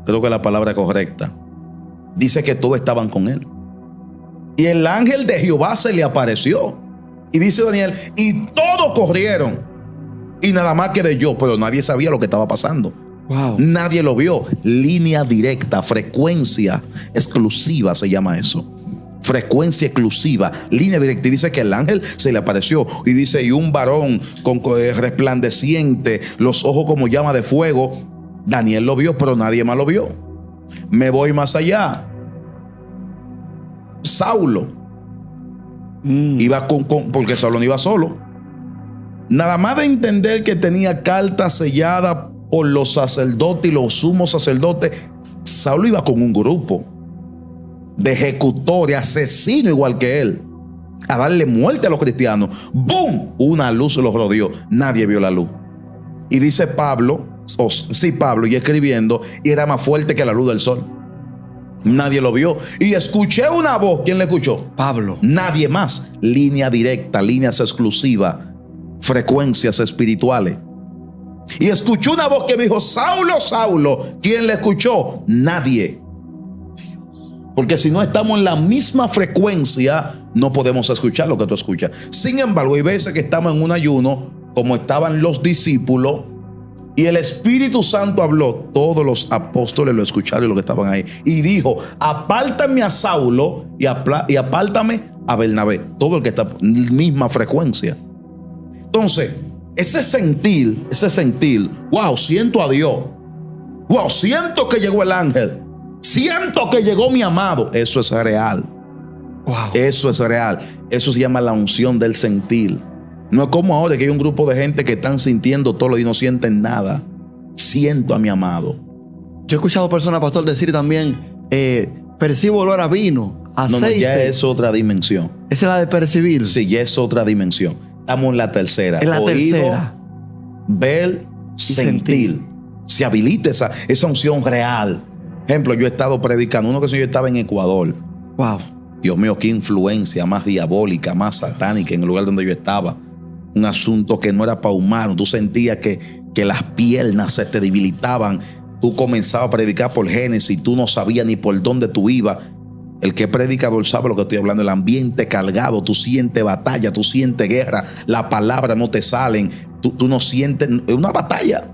creo que es la palabra correcta, dice que todos estaban con él. Y el ángel de Jehová se le apareció. Y dice Daniel, y todos corrieron. Y nada más quedé yo, pero nadie sabía lo que estaba pasando. Wow. Nadie lo vio. Línea directa, frecuencia exclusiva se llama eso. Frecuencia exclusiva, línea directa. Y dice que el ángel se le apareció. Y dice, y un varón con resplandeciente, los ojos como llama de fuego. Daniel lo vio, pero nadie más lo vio. Me voy más allá. Saulo iba porque Saulo no iba solo. Nada más de entender que tenía carta sellada por los sacerdotes y los sumos sacerdotes, Saulo iba con un grupo de ejecutores, asesinos igual que él, a darle muerte a los cristianos. ¡Bum! Una luz los rodeó. Nadie vio la luz. Y dice Pablo, Pablo, y escribiendo, y era más fuerte que la luz del sol. Nadie lo vio. Y escuché una voz. ¿Quién le escuchó? Pablo. Nadie más. Línea directa, líneas exclusivas, frecuencias espirituales. Y escuché una voz que me dijo, Saulo, Saulo. ¿Quién le escuchó? Nadie. Porque si no estamos en la misma frecuencia, no podemos escuchar lo que tú escuchas. Sin embargo, hay veces que estamos en un ayuno, como estaban los discípulos, y el Espíritu Santo habló. Todos los apóstoles lo escucharon y los que estaban ahí. Y dijo, apártame a Saulo y apártame a Bernabé. Todo el que está en la misma frecuencia. Entonces, ese sentir, wow, siento a Dios. Wow, siento que llegó el ángel. Siento que llegó mi amado. Eso es real. Wow. Eso es real. Eso se llama la unción del sentir. No es como ahora que hay un grupo de gente que están sintiendo todo y no sienten nada. Siento a mi amado. Yo he escuchado personas, pastor, decir también, percibo olor a vino, aceite. No, ya es otra dimensión. Esa es la de percibir. Sí, ya es otra dimensión. Estamos en la tercera. En la Oído, tercera. Ver, sentir. Se habilita esa unción real. Ejemplo, yo he estado predicando. Uno que yo estaba en Ecuador. Wow. Dios mío, qué influencia más diabólica, más satánica en el lugar donde yo estaba. Un asunto que no era para humanos. Tú sentías que las piernas se te debilitaban. Tú comenzabas a predicar por Génesis. Tú no sabías ni por dónde tú ibas. El que es predicador sabe lo que estoy hablando. El ambiente cargado. Tú sientes batalla. Tú sientes guerra. Las palabras no te salen. Tú no sientes. Es una batalla.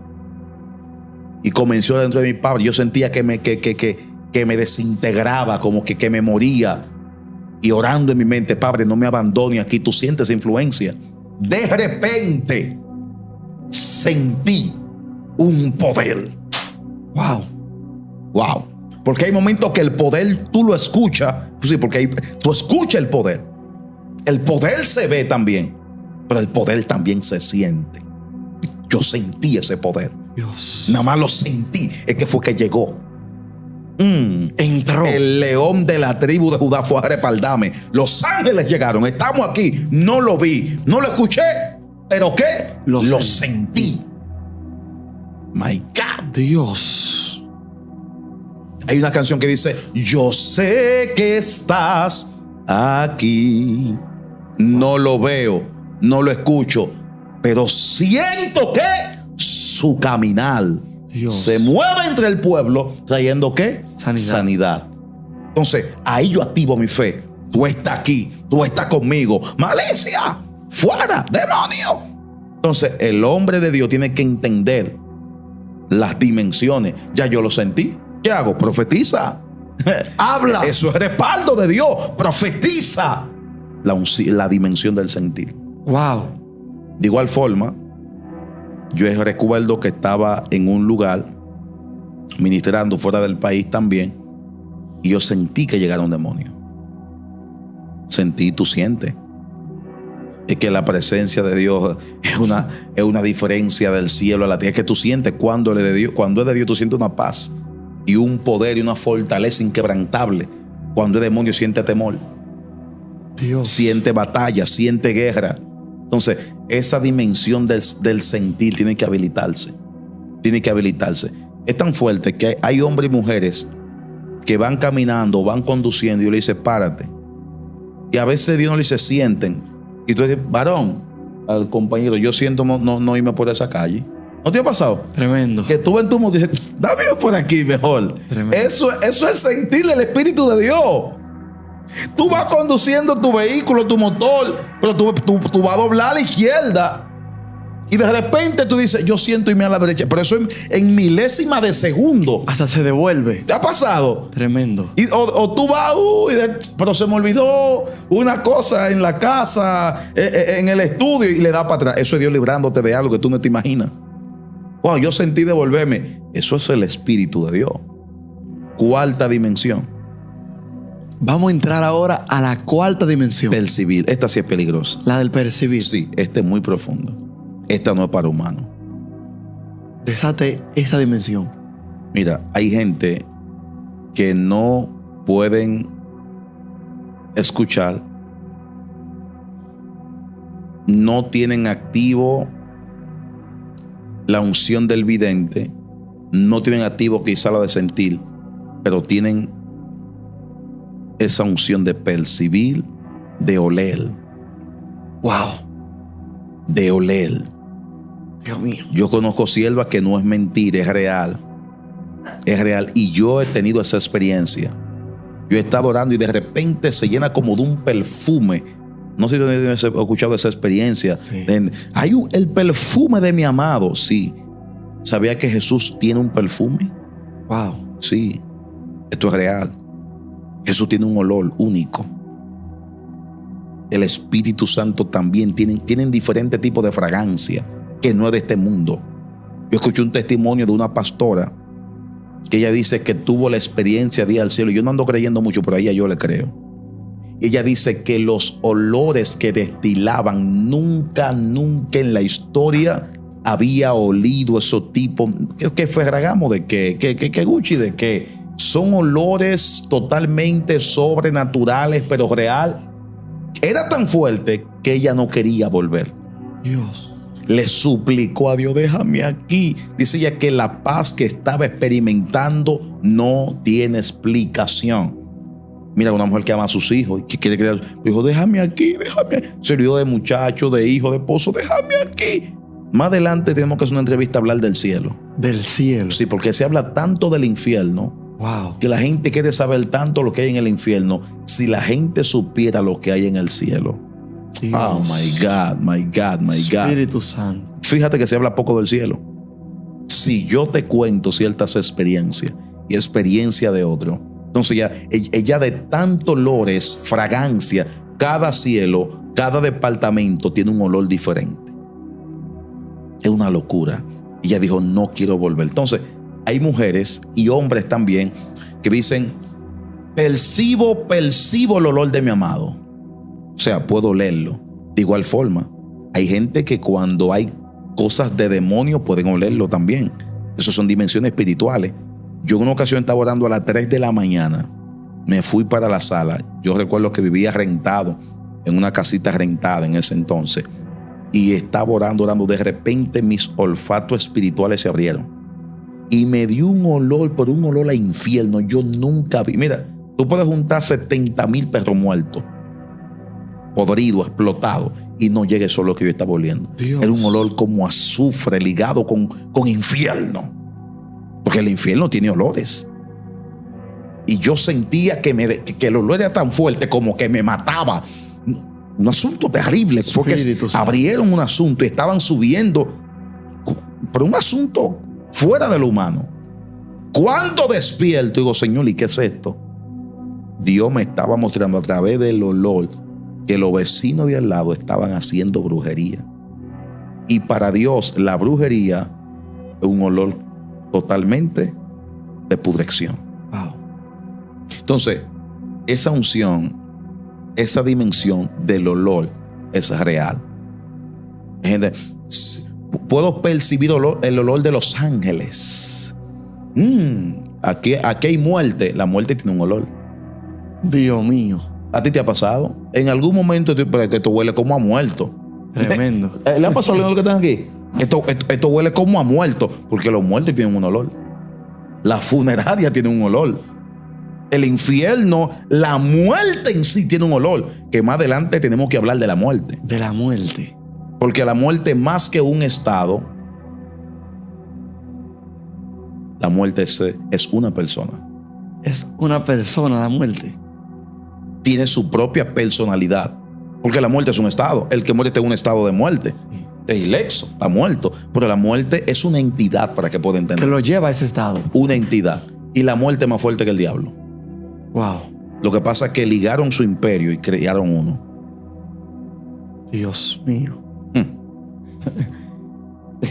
Y comenzó dentro de mi padre. Yo sentía que me desintegraba. Como que me moría. Y orando en mi mente, Padre, no me abandone aquí. Tú sientes influencia. De repente sentí un poder. Wow. Wow. Porque hay momentos que el poder tú lo escuchas. Sí, porque tú escuchas el poder. El poder se ve también, pero el poder también se siente. Yo sentí ese poder. Dios. Nada más lo sentí. Es que fue que llegó. Entró. El león de la tribu de Judá fue a respaldarme. Los ángeles llegaron. Estamos aquí. No lo vi. No lo escuché. ¿Pero qué? Lo sentí. My God. Dios. Hay una canción que dice, yo sé que estás aquí. No lo veo. No lo escucho. Pero siento que su caminar Dios. Se mueve entre el pueblo trayendo ¿qué? Sanidad. Entonces, ahí yo activo mi fe. Tú estás aquí, tú estás conmigo. Malicia, fuera, demonio. Entonces, el hombre de Dios tiene que entender las dimensiones. Ya yo lo sentí. ¿Qué hago? Profetiza. Habla. Eso es respaldo de Dios. Profetiza la dimensión del sentir. Wow. De igual forma, yo recuerdo que estaba en un lugar ministrando fuera del país también y yo sentí que llegaron demonios. Sentí, tú sientes. Es que la presencia de Dios es una diferencia del cielo a la tierra. Es que tú sientes cuando es de Dios. Cuando es de Dios tú sientes una paz y un poder y una fortaleza inquebrantable. Cuando es demonio siente temor. Dios. Siente batalla, siente guerra. Entonces, esa dimensión del sentir tiene que habilitarse. Tiene que habilitarse. Es tan fuerte que hay hombres y mujeres que van caminando, van conduciendo y Dios le dice, párate. Y a veces Dios no le dice, sienten. Y tú dices, varón, al compañero, yo siento no irme por esa calle. ¿No te ha pasado? Tremendo. Que tú en tu moto dices, dame por aquí mejor. Tremendo. Eso es sentir el Espíritu de Dios. Tú vas conduciendo tu vehículo, tu motor, pero tú vas a doblar a la izquierda. Y de repente tú dices, yo siento irme a la derecha. Pero eso en milésima de segundo. Hasta se devuelve. ¿Te ha pasado? Tremendo. O tú vas, pero se me olvidó una cosa en la casa, en el estudio, y le das para atrás. Eso es Dios librándote de algo que tú no te imaginas. Wow, yo sentí devolverme. Eso es el Espíritu de Dios. Cuarta dimensión. Vamos a entrar ahora a la cuarta dimensión. Percibir. Esta sí es peligrosa. La del percibir. Sí, esta es muy profunda. Esta no es para humanos. Desate esa dimensión. Mira, hay gente que no pueden escuchar, no tienen activo la unción del vidente, no tienen activo quizá lo de sentir, pero tienen esa unción de percibir, de oler. Wow. De oler. Dios mío. Yo conozco siervas que no es mentira, es real. Es real. Y yo he tenido esa experiencia. Yo he estado orando y de repente se llena como de un perfume. No sé si has escuchado esa experiencia. Sí. Hay el perfume de mi amado. Sí. ¿Sabía que Jesús tiene un perfume? Wow. Sí. Esto es real. Jesús tiene un olor único. El Espíritu Santo también tienen diferentes tipos de fragancia que no es de este mundo. Yo escuché un testimonio de una pastora que ella dice que tuvo la experiencia de ir al cielo. Yo no ando creyendo mucho, pero a ella yo le creo. Ella dice que los olores que destilaban nunca en la historia había olido esos tipos. ¿Qué Ferragamo de qué? ¿Qué Gucci de qué? Son olores totalmente sobrenaturales, pero real. Era tan fuerte que ella no quería volver. Dios. Le suplicó a Dios, déjame aquí. Dice ella que la paz que estaba experimentando no tiene explicación. Mira, una mujer que ama a sus hijos y que quiere crear. Dijo, déjame aquí, déjame aquí. Se olvidó de muchacho, de hijo, de esposo, déjame aquí. Más adelante tenemos que hacer una entrevista a hablar del cielo. Del cielo. Sí, porque se habla tanto del infierno. Wow. Que la gente quiere saber tanto lo que hay en el infierno. Si la gente supiera lo que hay en el cielo. Dios. Oh my God, my God, my God. Espíritu Santo. Fíjate que se habla poco del cielo. Si yo te cuento ciertas experiencias y experiencia de otro, entonces ella de tantos olores, fragancia, cada cielo, cada departamento tiene un olor diferente. Es una locura. Y ella dijo, no quiero volver. Entonces, hay mujeres y hombres también que dicen, percibo el olor de mi amado. O sea, puedo olerlo. De igual forma, hay gente que cuando hay cosas de demonio pueden olerlo también. Esas son dimensiones espirituales. Yo en una ocasión estaba orando a las 3 de la mañana. Me fui para la sala. Yo recuerdo que vivía rentado, en una casita rentada en ese entonces. Y estaba orando. De repente mis olfatos espirituales se abrieron. Y me dio un olor, pero un olor a infierno. Yo nunca vi. Mira, tú puedes juntar 70,000 perros muertos, podridos, explotados, y no llega ese olor que yo estaba oliendo. Dios. Era un olor como azufre ligado con infierno. Porque el infierno tiene olores. Y yo sentía que el olor era tan fuerte como que me mataba. Un asunto terrible. Porque abrieron un asunto y estaban subiendo. Pero un asunto fuera de lo humano. Cuando despierto, digo, Señor, ¿y qué es esto? Dios me estaba mostrando a través del olor que los vecinos de al lado estaban haciendo brujería. Y para Dios, la brujería es un olor totalmente de pudrección. Wow. Entonces, esa unción, esa dimensión del olor es real. Gente, puedo percibir el olor de los ángeles. Aquí hay muerte. La muerte tiene un olor. Dios mío. ¿A ti te ha pasado? En algún momento que esto huele como a muerto. Tremendo. ¿Le ha pasado a los que están aquí? Esto huele como a muerto, porque los muertos tienen un olor. La funeraria tiene un olor. El infierno, la muerte en sí tiene un olor. Que más adelante tenemos que hablar de la muerte. De la muerte. Porque la muerte, más que un estado, La muerte es una persona. Es una persona la muerte. Tiene su propia personalidad. Porque la muerte es un estado. El que muere está en un estado de muerte. Es ilexo, está muerto. Pero la muerte es una entidad, para que pueda entender. Que lo lleva a ese estado. Una entidad. Y la muerte es más fuerte que el diablo. Wow. Lo que pasa es que ligaron su imperio y crearon uno. Dios mío.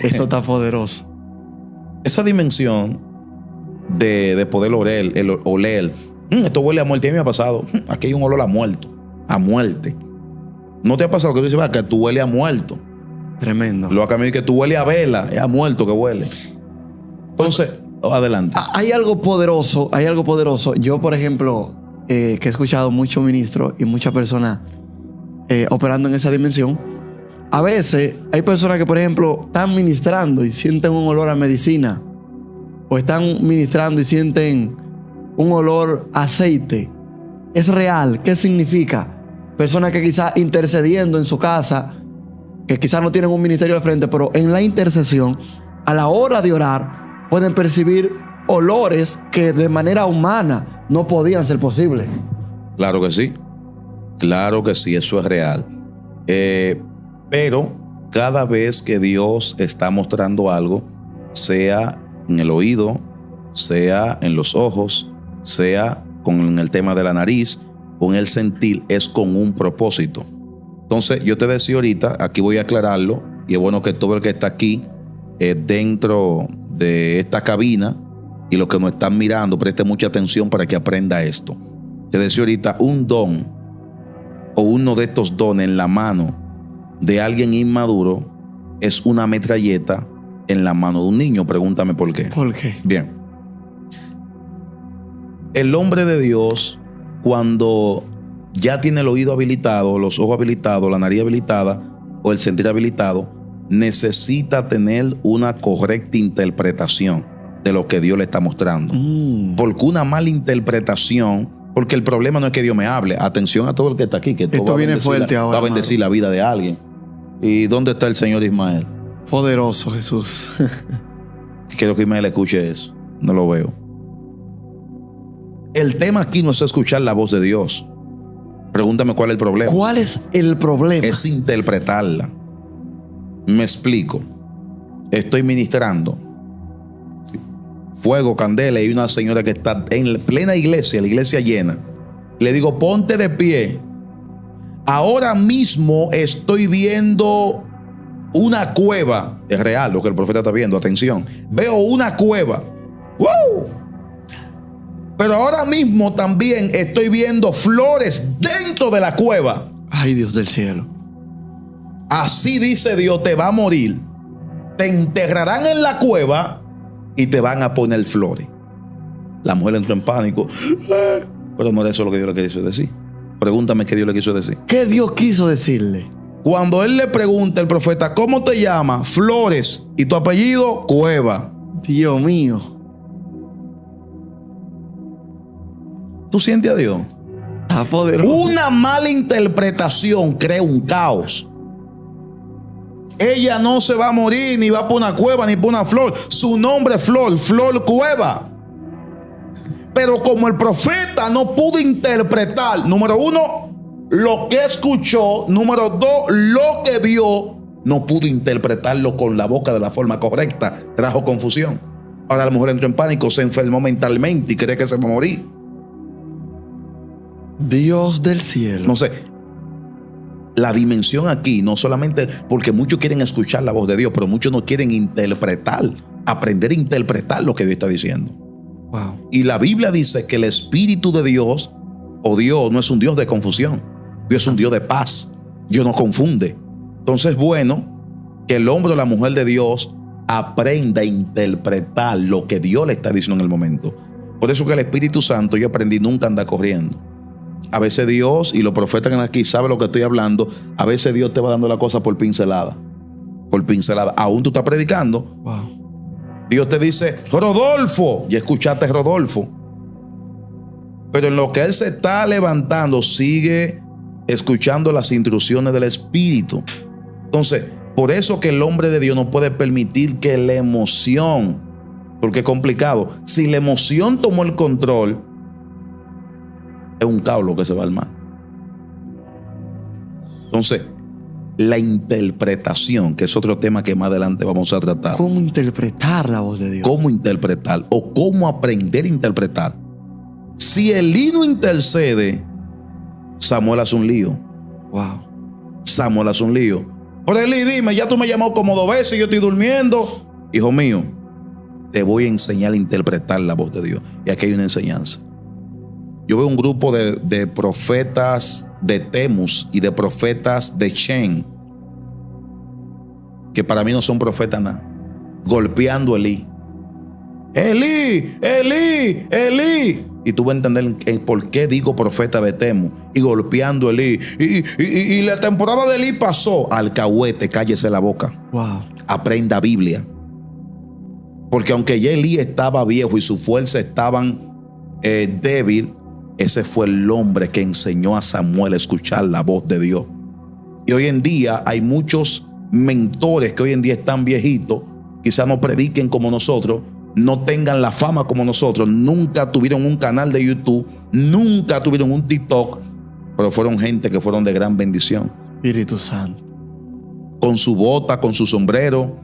Eso está poderoso. Esa dimensión de poder oler, esto huele a muerte. A mí me ha pasado. Aquí hay un olor a muerto. A muerte. ¿No te ha pasado que tú dices, que tú huele a muerto? Tremendo. Lo que a mí que tú huele a vela, es a muerto que huele. Entonces, adelante. Hay algo poderoso, hay algo poderoso. Yo, por ejemplo, que he escuchado muchos ministros y muchas personas operando en esa dimensión. A veces hay personas que, por ejemplo, están ministrando y sienten un olor a medicina. O están ministrando y sienten un olor a aceite. ¿Es real? ¿Qué significa? Personas que quizás intercediendo en su casa, que quizás no tienen un ministerio al frente, pero en la intercesión, a la hora de orar, pueden percibir olores que de manera humana no podían ser posibles. Claro que sí. Claro que sí, eso es real. Pero cada vez que Dios está mostrando algo, sea en el oído, sea en los ojos, sea con el tema de la nariz, con el sentir, es con un propósito. Entonces, yo te decía ahorita, aquí voy a aclararlo, y es bueno que todo el que está aquí dentro de esta cabina y los que nos están mirando, preste mucha atención para que aprenda esto. Te decía ahorita, un don o uno de estos dones en la mano de alguien inmaduro es una metralleta en la mano de un niño. Pregúntame por qué. ¿Por qué? Bien. El hombre de Dios, cuando ya tiene el oído habilitado, los ojos habilitados, la nariz habilitada o el sentir habilitado, necesita tener una correcta interpretación de lo que Dios le está mostrando. Porque una mala interpretación, porque el problema no es que Dios me hable. Atención a todo el que está aquí, que esto viene fuerte ahora. Va a bendecir la vida de alguien. ¿Y dónde está el señor Ismael? Poderoso Jesús. Quiero que Ismael escuche eso. No lo veo. El tema aquí no es escuchar la voz de Dios. Pregúntame cuál es el problema. ¿Cuál es el problema? Es interpretarla. Me explico. Estoy ministrando. Fuego, candela, y una señora que está en plena iglesia, la iglesia llena. Le digo, ponte de pie. Ahora mismo estoy viendo una cueva. Es real lo que el profeta está viendo, atención. Veo una cueva. ¡Wow! Pero ahora mismo también estoy viendo flores dentro de la cueva. Ay, Dios del cielo. Así dice Dios, te va a morir. Te enterrarán en la cueva y te van a poner flores. La mujer entró en pánico. Pero no era eso lo que Dios le quiso decir. Pregúntame qué Dios le quiso decir. ¿Qué Dios quiso decirle? Cuando él le pregunta al profeta, ¿cómo te llamas? Flores. ¿Y tu apellido? Cueva. Dios mío. ¿Tú sientes a Dios? Está poderoso. Una mala interpretación crea un caos. Ella no se va a morir, ni va por una cueva, ni por una flor. Su nombre es Flor, Flor Cueva. Pero como el profeta no pudo interpretar, número uno, lo que escuchó, número dos, lo que vio, no pudo interpretarlo con la boca de la forma correcta, trajo confusión. Ahora la mujer entró en pánico, se enfermó mentalmente y cree que se va a morir. Dios del cielo. No sé. La dimensión aquí, no solamente porque muchos quieren escuchar la voz de Dios, pero muchos no quieren interpretar, aprender a interpretar lo que Dios está diciendo. Wow. Y la Biblia dice que el Espíritu de Dios, o Dios, no es un Dios de confusión. Dios es un Dios de paz. Dios no confunde. Entonces es bueno que el hombre o la mujer de Dios aprenda a interpretar lo que Dios le está diciendo en el momento. Por eso que el Espíritu Santo, yo aprendí, nunca anda corriendo. A veces Dios, y los profetas que están aquí saben lo que estoy hablando, a veces Dios te va dando la cosa por pincelada. Por pincelada. Aún tú estás predicando. Wow. Dios te dice, Rodolfo, y escuchaste Rodolfo. Pero en lo que él se está levantando, sigue escuchando las instrucciones del Espíritu. Entonces, por eso que el hombre de Dios no puede permitir que la emoción Porque es complicado. Si la emoción tomó el control, es un caos lo que se va a armar. Entonces, la interpretación, que es otro tema que más adelante vamos a tratar. ¿Cómo interpretar la voz de Dios? ¿Cómo interpretar o cómo aprender a interpretar? Si Elí no intercede, Samuel hace un lío. Wow. Samuel hace un lío. Pero Elí, dime, ya tú me has llamado como 2 veces y yo estoy durmiendo. Hijo mío, te voy a enseñar a interpretar la voz de Dios. Y aquí hay una enseñanza. Yo veo un grupo de profetas de Temus y de profetas de Shen, que para mí no son profetas nada, golpeando a Elí. Elí, Elí, Elí. Y tú vas a entender por qué digo profeta de Temus y golpeando a Elí. Y la temporada de Elí pasó. Alcahuete, cállese la boca. Wow. Aprenda Biblia. Porque aunque ya Elí estaba viejo y sus fuerzas estaban débil, ese fue el hombre que enseñó a Samuel a escuchar la voz de Dios. Y hoy en día hay muchos mentores que hoy en día están viejitos, quizás no prediquen como nosotros, no tengan la fama como nosotros, nunca tuvieron un canal de YouTube, nunca tuvieron un TikTok, pero fueron gente que fueron de gran bendición. Espíritu Santo. Con su bota, con su sombrero,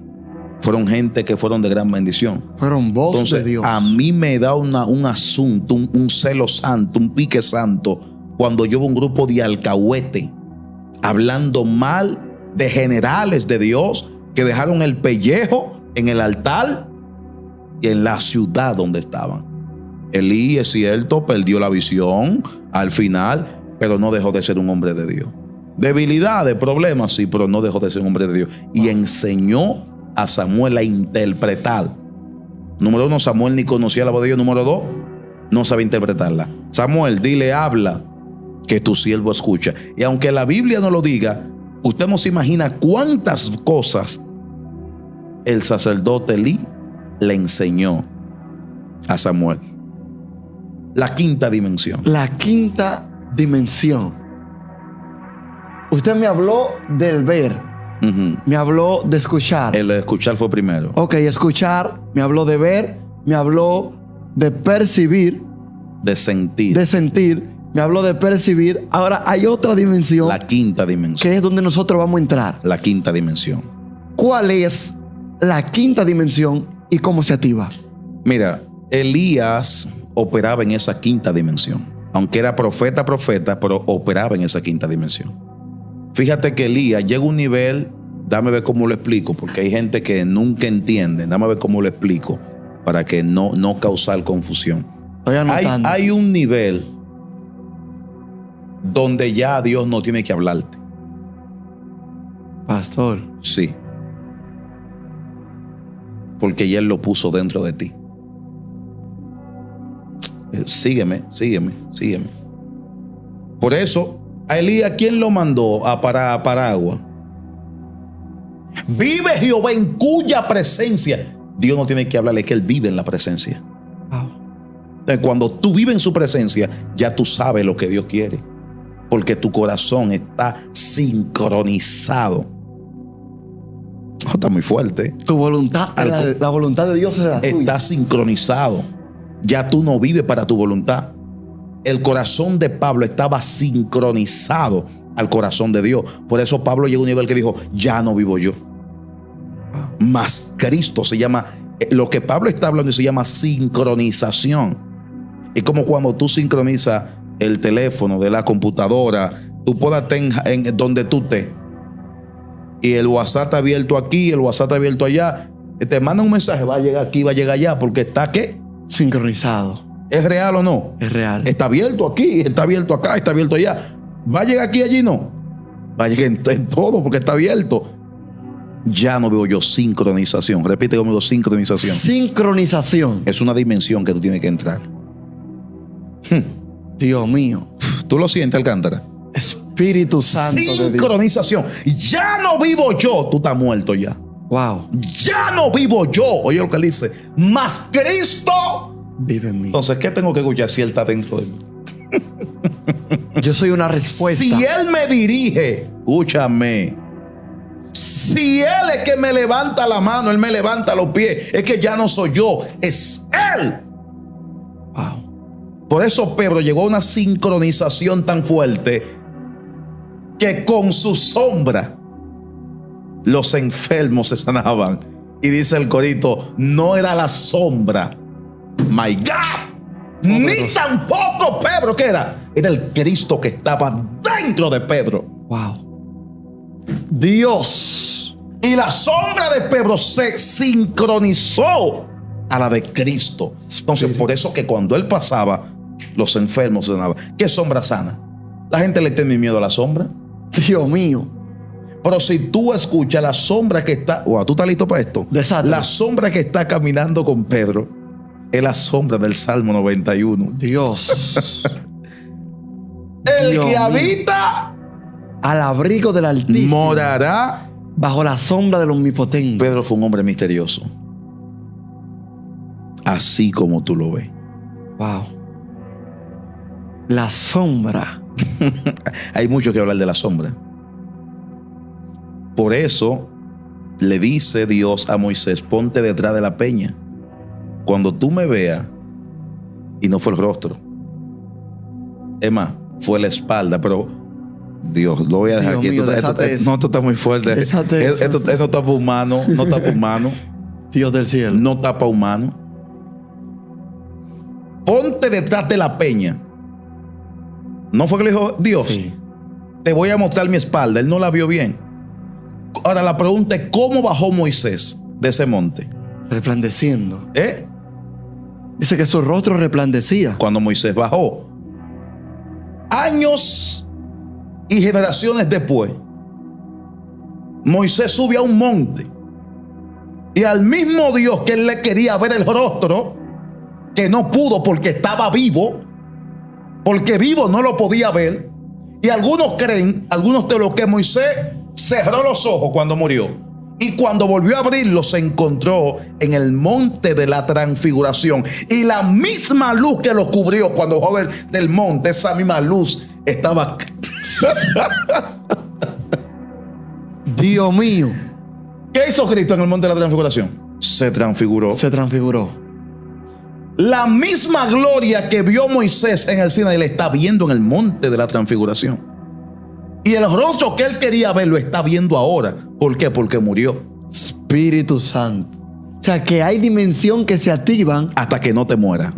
fueron gente que fueron de gran bendición. Fueron voz Entonces, de Dios. a mí me da un asunto, un celo santo, un pique santo, cuando yo veo un grupo de alcahuete hablando mal de generales de Dios que dejaron el pellejo en el altar y en la ciudad donde estaban. Elí, es cierto, perdió la visión al final, pero no dejó de ser un hombre de Dios. Debilidades, problemas, sí, pero no dejó de ser un hombre de Dios. Y enseñó a Samuel a interpretar. Número 1, Samuel ni conocía la voz de Dios. Número 2, no sabe interpretarla. Samuel, dile, habla, que tu siervo escucha. Y aunque la Biblia no lo diga, usted no se imagina cuántas cosas el sacerdote Elí le enseñó a Samuel. La quinta dimensión. La quinta dimensión. Usted me habló del ver. Me habló de escuchar. El de escuchar fue primero. Ok, escuchar. Me habló de ver. Me habló de percibir. De sentir. De sentir. Me habló de percibir. Ahora hay otra dimensión. La quinta dimensión. Que es donde nosotros vamos a entrar. La quinta dimensión. ¿Cuál es la quinta dimensión y cómo se activa? Mira, Elías operaba en esa quinta dimensión. Aunque era profeta, pero operaba en esa quinta dimensión. Fíjate que Elías llega a un nivel, dame ver cómo lo explico, porque hay gente que nunca entiende. Dame ver cómo lo explico para que no causar confusión. Hay un nivel donde ya Dios no tiene que hablarte. Pastor. Sí. Porque ya Él lo puso dentro de ti. Sígueme. Por eso, a Elías, ¿quién lo mandó a parar agua? Vive Jehová en cuya presencia. Dios no tiene que hablarle, que Él vive en la presencia. Wow. Entonces, cuando tú vives en su presencia, ya tú sabes lo que Dios quiere. Porque tu corazón está sincronizado. No, está muy fuerte. Tu voluntad, la voluntad de Dios es la tuya. Está sincronizado. Ya tú no vives para tu voluntad. El corazón de Pablo estaba sincronizado al corazón de Dios. Por eso Pablo llegó a un nivel que dijo, ya no vivo yo, mas Cristo. Se llama, lo que Pablo está hablando se llama sincronización. Es como cuando tú sincronizas el teléfono de la computadora. Tú puedes estar en donde tú estés y el WhatsApp está abierto aquí, el WhatsApp está abierto allá. Te manda un mensaje, va a llegar aquí, va a llegar allá, porque está ¿qué? Sincronizado. ¿Es real o no? Es real. Está abierto aquí, está abierto acá, está abierto allá. ¿Va a llegar aquí, allí? No. Va a llegar en todo porque está abierto. Ya no veo yo sincronización. Repite conmigo, sincronización. Sincronización. Es una dimensión que tú tienes que entrar. Dios mío. ¿Tú lo sientes, Alcántara? Espíritu Santo. Sincronización. Ya no vivo yo. Tú estás muerto ya. Wow. Ya no vivo yo. Oye lo que él dice. Mas Cristo vive en mí. Entonces, ¿qué tengo que escuchar si Él está dentro de mí? Yo soy una respuesta. Si Él me dirige, escúchame. Si Él es que me levanta la mano, Él me levanta los pies, es que ya no soy yo, es Él. Wow. Por eso Pedro llegó a una sincronización tan fuerte que con su sombra los enfermos se sanaban. Y dice el corito, no era la sombra, my God, ni tampoco Pedro, ¿qué era? Era el Cristo que estaba dentro de Pedro. Wow. Dios. Y la sombra de Pedro se sincronizó a la de Cristo. Entonces, por eso que cuando él pasaba, los enfermos se sanaban. ¿Qué sombra sana? La gente le tiene miedo a la sombra. Dios mío. Pero si tú escuchas la sombra que está, wow, ¿tú estás listo para esto? Desátalo. La sombra que está caminando con Pedro es la sombra del Salmo 91. Dios. El Dios que mío. habita Al abrigo del Altísimo, morará. bajo la sombra del Omnipotente. Pedro fue un hombre misterioso, así como tú lo ves. Wow. La sombra. Hay mucho que hablar de la sombra. Por eso le dice Dios a Moisés, ponte detrás de la peña. Cuando tú me veas, y no fue el rostro, es más, fue la espalda, pero Dios, lo voy a dejar aquí. Mío, Esto está muy fuerte. Desate eso. Esto no tapa humano, no tapa humano, Dios del cielo. no tapa humano. Ponte detrás de la peña. ¿No fue que le dijo Dios? Sí. Te voy a mostrar mi espalda. Él no la vio bien. Ahora la pregunta es, ¿cómo bajó Moisés de ese monte? Resplandeciendo. Dice que su rostro resplandecía. Cuando Moisés bajó, años y generaciones después, Moisés sube a un monte y al mismo Dios que él le quería ver el rostro, que no pudo porque estaba vivo, porque vivo no lo podía ver. Y algunos creen, algunos teólogos, que Moisés cerró los ojos cuando murió. Y cuando volvió a abrirlos, se encontró en el monte de la transfiguración. Y la misma luz que lo cubrió cuando bajó del monte, esa misma luz estaba. Dios mío. ¿Qué hizo Cristo en el monte de la transfiguración? Se transfiguró. Se transfiguró. La misma gloria que vio Moisés en el Sinaí, le está viendo en el monte de la transfiguración. Y el rostro que él quería ver lo está viendo ahora. ¿Por qué? Porque murió. Espíritu Santo. O sea, que hay dimensión que se activan hasta que no te mueras.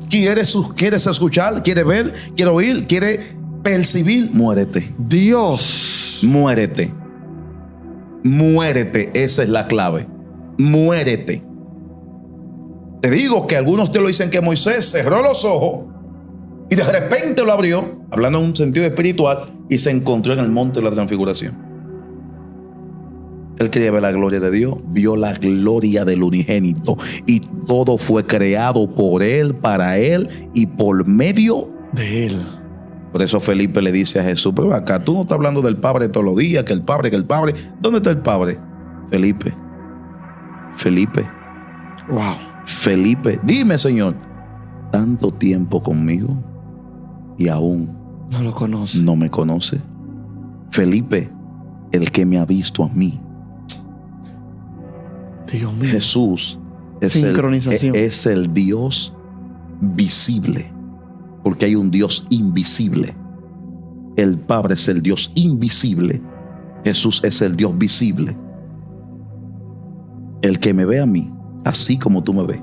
¿Quieres escuchar? ¿Quieres ver? ¿Quieres oír? ¿Quieres percibir? Muérete. Dios. Muérete. Muérete. Esa es la clave. Muérete. Te digo que algunos te lo dicen que Moisés cerró los ojos y de repente lo abrió, hablando en un sentido espiritual, y se encontró en el monte de la transfiguración. Él quería ver la gloria de Dios, vio la gloria del unigénito, y todo fue creado por Él, para Él y por medio de Él. Por eso Felipe le dice a Jesús, pero acá tú no estás hablando del Padre todos los días, que el Padre. ¿Dónde está el Padre? Felipe. Wow. Felipe, dime, Señor, tanto tiempo conmigo y aún no lo conoce. No me conoce. Felipe, el que me ha visto a mí. Dios mío. Jesús es el Dios visible, porque hay un Dios invisible. El Padre es el Dios invisible. Jesús es el Dios visible. El que me ve a mí, así como tú me ves.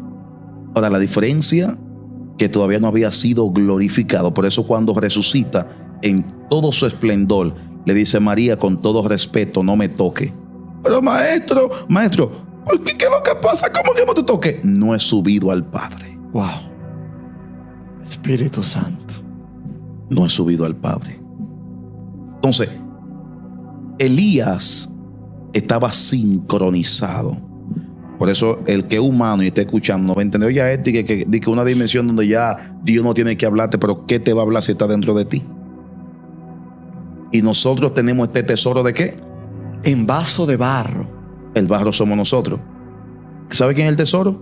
Ahora, la diferencia, que todavía no había sido glorificado. Por eso cuando resucita en todo su esplendor, le dice María con todo respeto, no me toque. Pero maestro, ¿por qué? ¿Qué es lo que pasa? ¿Cómo que no te toque? No he subido al Padre. Wow. Espíritu Santo. No he subido al Padre. Entonces, Elías estaba sincronizado. Por eso el que es humano y esté escuchando no va a entender, oye, que una dimensión donde ya Dios no tiene que hablarte, pero ¿qué te va a hablar si está dentro de ti? Y nosotros tenemos este tesoro ¿de qué? En vaso de barro. El barro somos nosotros. ¿Sabe quién es el tesoro?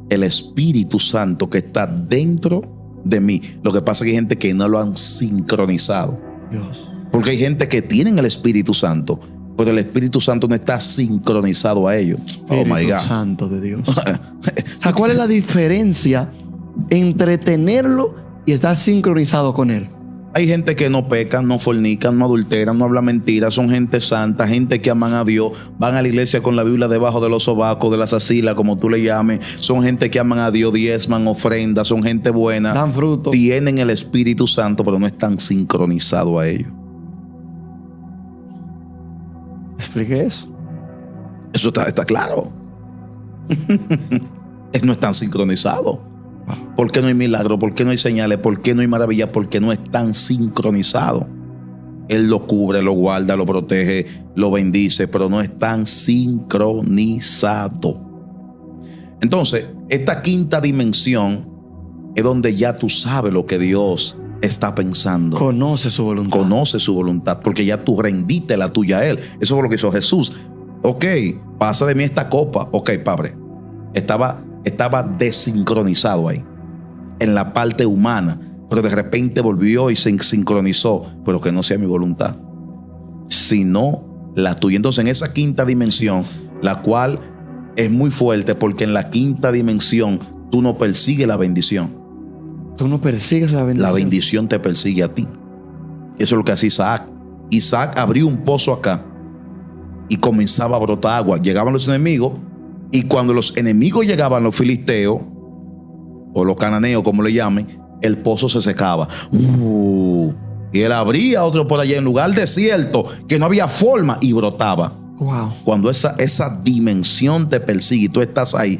El Espíritu Santo que está dentro de mí. Lo que pasa es que hay gente que no lo han sincronizado. Dios. Porque hay gente que tiene el Espíritu Santo, pero el Espíritu Santo no está sincronizado a ellos. Espíritu Santo de Dios. O sea, ¿cuál es la diferencia entre tenerlo y estar sincronizado con Él? Hay gente que no pecan, no fornican, no adulteran, no hablan mentiras, son gente santa, gente que aman a Dios, van a la iglesia con la Biblia debajo de los sobacos, de las asilas, como tú le llames, son gente que aman a Dios, diezman, ofrendas, son gente buena, dan fruto, tienen el Espíritu Santo, pero no están sincronizados a ellos. ¿Expliqué eso? Eso está claro. No están sincronizados. ¿Por qué no hay milagros? ¿Por qué no hay señales? ¿Por qué no hay maravillas? Porque no están sincronizados. Él lo cubre, lo guarda, lo protege, lo bendice, pero no están sincronizados. Entonces, esta quinta dimensión es donde ya tú sabes lo que Dios está pensando. Conoce su voluntad. Conoce su voluntad, porque ya tú rendiste la tuya a Él. Eso fue lo que hizo Jesús. Ok, pasa de mí esta copa. Ok, Padre. Estaba desincronizado ahí, en la parte humana, pero de repente volvió y se sincronizó, pero que no sea mi voluntad, sino la tuya. Entonces, en esa quinta dimensión, la cual es muy fuerte, porque en la quinta dimensión tú no persigues la bendición. Tú no persigues la bendición. La bendición te persigue a ti. Eso es lo que hace Isaac. Isaac abrió un pozo acá y comenzaba a brotar agua. Llegaban los enemigos, y cuando los enemigos llegaban, los filisteos o los cananeos, como le llamen, el pozo se secaba. Y él abría otro por allá en lugar desierto, que no había forma, y brotaba. Wow. Cuando esa dimensión te persigue y tú estás ahí,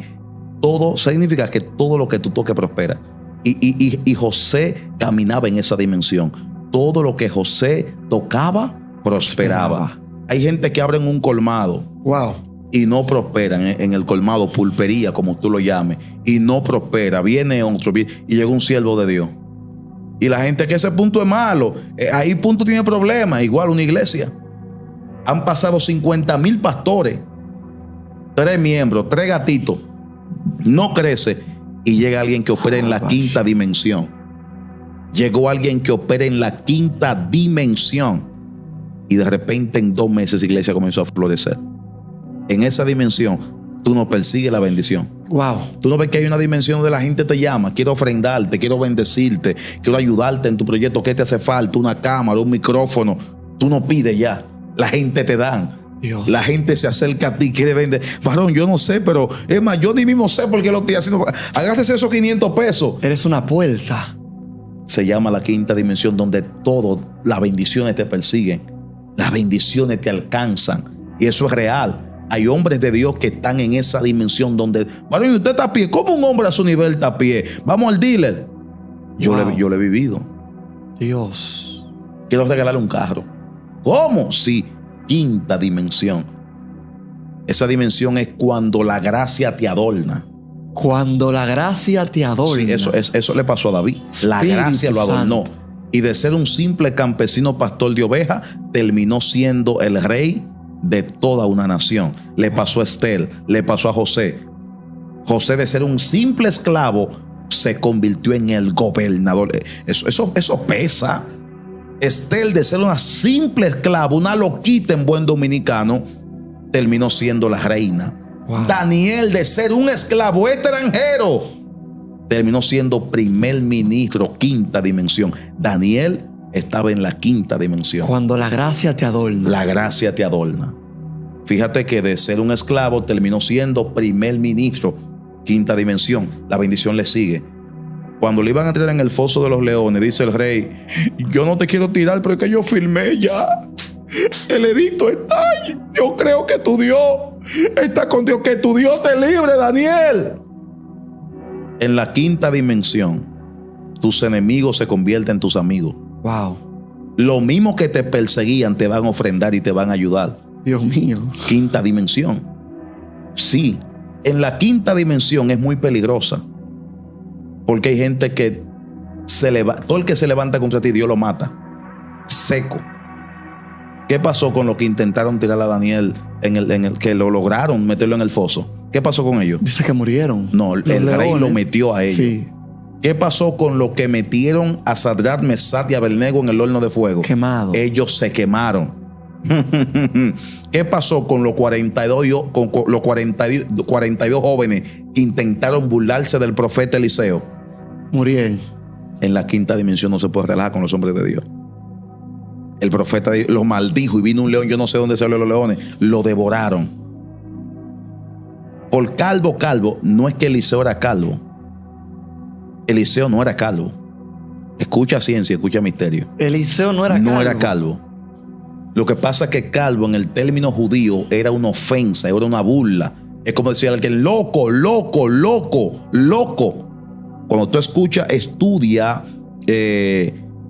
todo significa que todo lo que tú toques prospera. Y José caminaba en esa dimensión. Todo lo que José tocaba prosperaba. Hay gente que abren un colmado. Wow. Y no prosperan en el colmado, pulpería, como tú lo llames, y no prospera. Viene otro y llega un siervo de Dios. Y la gente que ese punto es malo, ahí punto tiene problemas. Igual una iglesia. Han pasado 50,000 pastores, 3 miembros, 3 gatitos. No crece y llega alguien que opera en la quinta dimensión. Llegó alguien que opera en la quinta dimensión. Y de repente en 2 meses la iglesia comenzó a florecer. En esa dimensión, tú no persigues la bendición. Wow. Tú no ves que hay una dimensión donde la gente te llama, quiero ofrendarte, quiero bendecirte, quiero ayudarte en tu proyecto. ¿Qué te hace falta? Una cámara, un micrófono. Tú no pides ya, la gente te da. Dios. La gente se acerca a ti, quiere vender. Varón, yo no sé, pero es más, yo ni mismo sé por qué lo estoy haciendo. Agárrese esos 500 pesos. Eres una puerta. Se llama la quinta dimensión, donde todo, las bendiciones te persiguen, las bendiciones te alcanzan, y eso es real. Hay hombres de Dios que están en esa dimensión donde, bueno, usted está a pie. ¿Cómo un hombre a su nivel está a pie? Vamos al dealer. Yo lo he vivido. Dios. Quiero regalarle un carro. ¿Cómo? Sí, quinta dimensión. Esa dimensión es cuando la gracia te adorna. Cuando la gracia te adorna. Sí, eso le pasó a David. La gracia lo adornó. Santo. Y de ser un simple campesino pastor de ovejas, terminó siendo el rey de toda una nación. Le pasó a Estel, le pasó a José. José, de ser un simple esclavo, se convirtió en el gobernador. Eso pesa. Estel, de ser una simple esclava, una loquita en buen dominicano, terminó siendo la reina. Wow. Daniel, de ser un esclavo extranjero, terminó siendo primer ministro, quinta dimensión. Daniel estaba en la quinta dimensión. Cuando la gracia te adorna. La gracia te adorna. Fíjate que de ser un esclavo terminó siendo primer ministro, quinta dimensión. La bendición le sigue. Cuando le iban a tirar en el foso de los leones, dice el rey: yo no te quiero tirar, pero es que yo firmé ya. El edicto está ahí. Yo creo que tu Dios está contigo. Que tu Dios te libre, Daniel. En la quinta dimensión, tus enemigos se convierten en tus amigos. Wow. Lo mismo que te perseguían te van a ofrendar y te van a ayudar. Dios mío. Quinta dimensión. Sí, en la quinta dimensión es muy peligrosa. Porque hay gente que todo el que se levanta contra ti, Dios lo mata. Seco. ¿Qué pasó con lo que intentaron tirar a Daniel en el que lo lograron meterlo en el foso? ¿Qué pasó con ellos? Dice que murieron. No, el rey lo metió a ellos. Sí. ¿Qué pasó con lo que metieron a Sadrach, Mesach y Abednego en el horno de fuego? Quemado. Ellos se quemaron. ¿Qué pasó con los 42 jóvenes que intentaron burlarse del profeta Eliseo? Murieron. En la quinta dimensión no se puede relajar con los hombres de Dios. El profeta los maldijo y vino un león, yo no sé dónde salió los leones, lo devoraron. Por calvo, no es que Eliseo era calvo. Eliseo no era calvo. Escucha ciencia, escucha misterio. Eliseo no era calvo. No era calvo. Lo que pasa es que calvo en el término judío era una ofensa, era una burla. Es como decir alguien loco. Cuando tú escuchas, estudia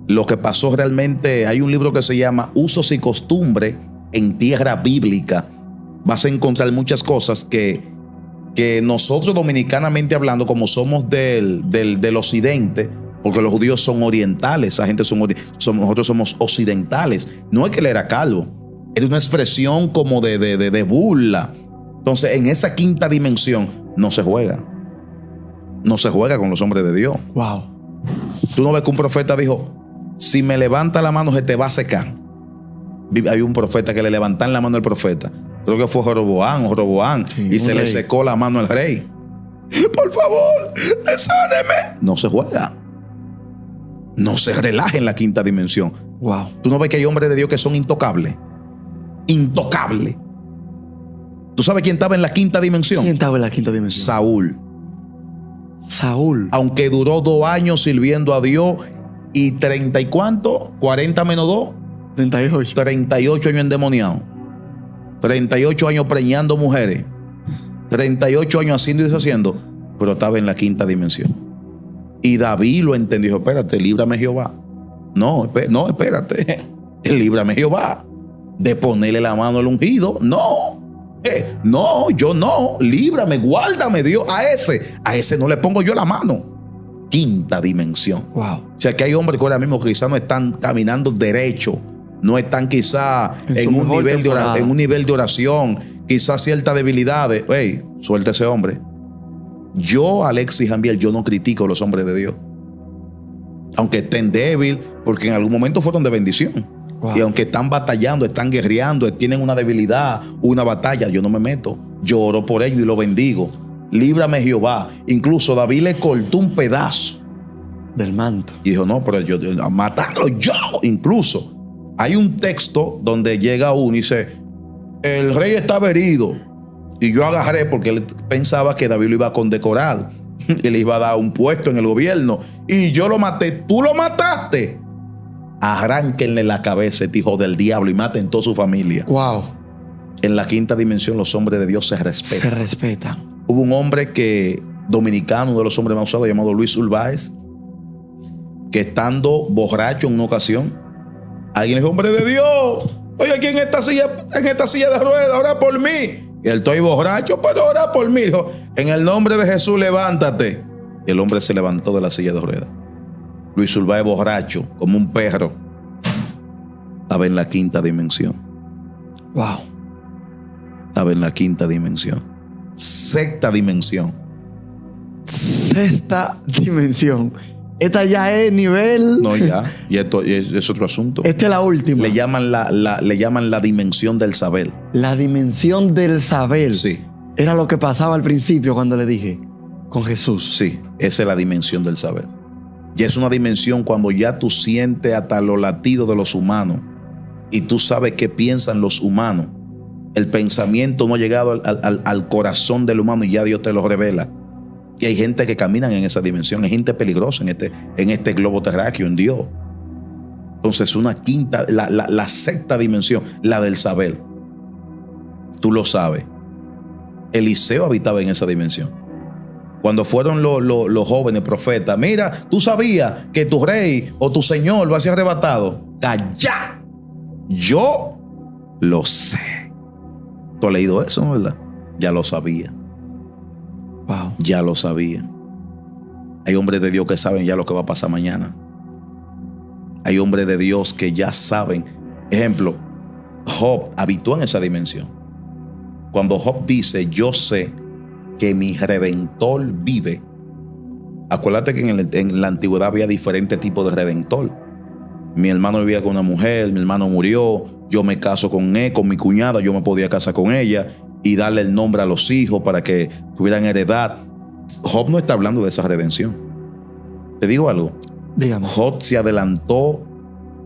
lo que pasó realmente. Hay un libro que se llama Usos y Costumbres en Tierra Bíblica. Vas a encontrar muchas cosas que nosotros dominicanamente hablando, como somos del occidente, porque los judíos son orientales, esa gente nosotros somos occidentales. No es que él era calvo, era una expresión como de burla. Entonces, en esa quinta dimensión no se juega. No se juega con los hombres de Dios. Wow. Tú no ves que un profeta dijo: si me levanta la mano se te va a secar. Hay un profeta que le levantan la mano al profeta. Creo que fue Roboán, sí, y se le secó la mano al rey. Por favor, sáneme. No se juega. No se relaja en la quinta dimensión. Wow. Tú no ves que hay hombres de Dios que son intocables. Intocables. ¿Tú sabes quién estaba en la quinta dimensión? ¿Quién estaba en la quinta dimensión? Saúl. Aunque duró 2 años sirviendo a Dios y 30 y cuánto, 40 menos 2. 38 años endemoniado. 38 años preñando mujeres. 38 años haciendo y deshaciendo. Pero estaba en la quinta dimensión. Y David lo entendió. Dijo: espérate, líbrame Jehová. No, espérate. Líbrame Jehová. De ponerle la mano al ungido. No, yo no. Líbrame, guárdame Dios. A ese no le pongo yo la mano. Quinta dimensión. Wow. O sea que hay hombres que ahora mismo quizás no están caminando derecho. No están quizás en un nivel de oración, quizás ciertas debilidades. Hey, suelta ese hombre. Yo, Alexis Jambiel, yo no critico a los hombres de Dios. Aunque estén débiles, porque en algún momento fueron de bendición. Wow. Y aunque están batallando, están guerreando, tienen una debilidad, una batalla, yo no me meto. Yo oro por ellos y lo bendigo. Líbrame Jehová. Incluso David le cortó un pedazo del manto. Y dijo: no, pero yo a matarlo yo. Incluso hay un texto donde llega uno y dice: el rey estaba herido. Y yo agarré, porque él pensaba que David lo iba a condecorar. Y le iba a dar un puesto en el gobierno. Y yo lo maté. Tú lo mataste. Arránquenle la cabeza, este hijo del diablo, y maten toda su familia. Wow. En la quinta dimensión los hombres de Dios se respetan. Hubo un hombre dominicano, uno de los hombres más usados, llamado Luis Urbáez, que estando borracho en una ocasión, alguien le dijo: hombre de Dios, oye, aquí en esta silla de ruedas, ora por mí. Y él: estoy borracho, pero ora por mí. Dijo: en el nombre de Jesús, levántate. Y el hombre se levantó de la silla de ruedas. Luis Urbáez, borracho, como un perro, estaba en la quinta dimensión. Wow. Estaba en la quinta dimensión. Sexta dimensión. Esta ya es nivel. No, ya. Y esto es otro asunto. Esta es la última. Le llaman la dimensión del saber. La dimensión del saber. Sí. Era lo que pasaba al principio cuando le dije con Jesús. Sí, esa es la dimensión del saber. Ya es una dimensión cuando ya tú sientes hasta los latidos de los humanos y tú sabes qué piensan los humanos. El pensamiento no ha llegado al corazón del humano y ya Dios te lo revela. Y hay gente que camina en esa dimensión. Hay gente peligrosa en este globo terráqueo, en Dios. Entonces una quinta, la sexta dimensión, la del saber. Tú lo sabes. Eliseo habitaba en esa dimensión. Cuando fueron los jóvenes profetas: mira, tú sabías que tu rey o tu señor va a ser arrebatado. ¡Calla! Yo lo sé. ¿Tú has leído eso, no, verdad? Ya lo sabía. Wow. Ya lo sabía. Hay hombres de Dios que saben ya lo que va a pasar mañana. Hay hombres de Dios que ya saben. Ejemplo, Job habitó en esa dimensión. Cuando Job dice: yo sé que mi Redentor vive, Acuérdate que en la antigüedad había diferentes tipos de redentor. Mi hermano vivía con una mujer, mi hermano murió, yo me caso con él, con mi cuñada, yo me podía casar con ella y darle el nombre a los hijos para que tuvieran heredad. Job no está hablando de esa redención. Te digo algo. Dígame. Job se adelantó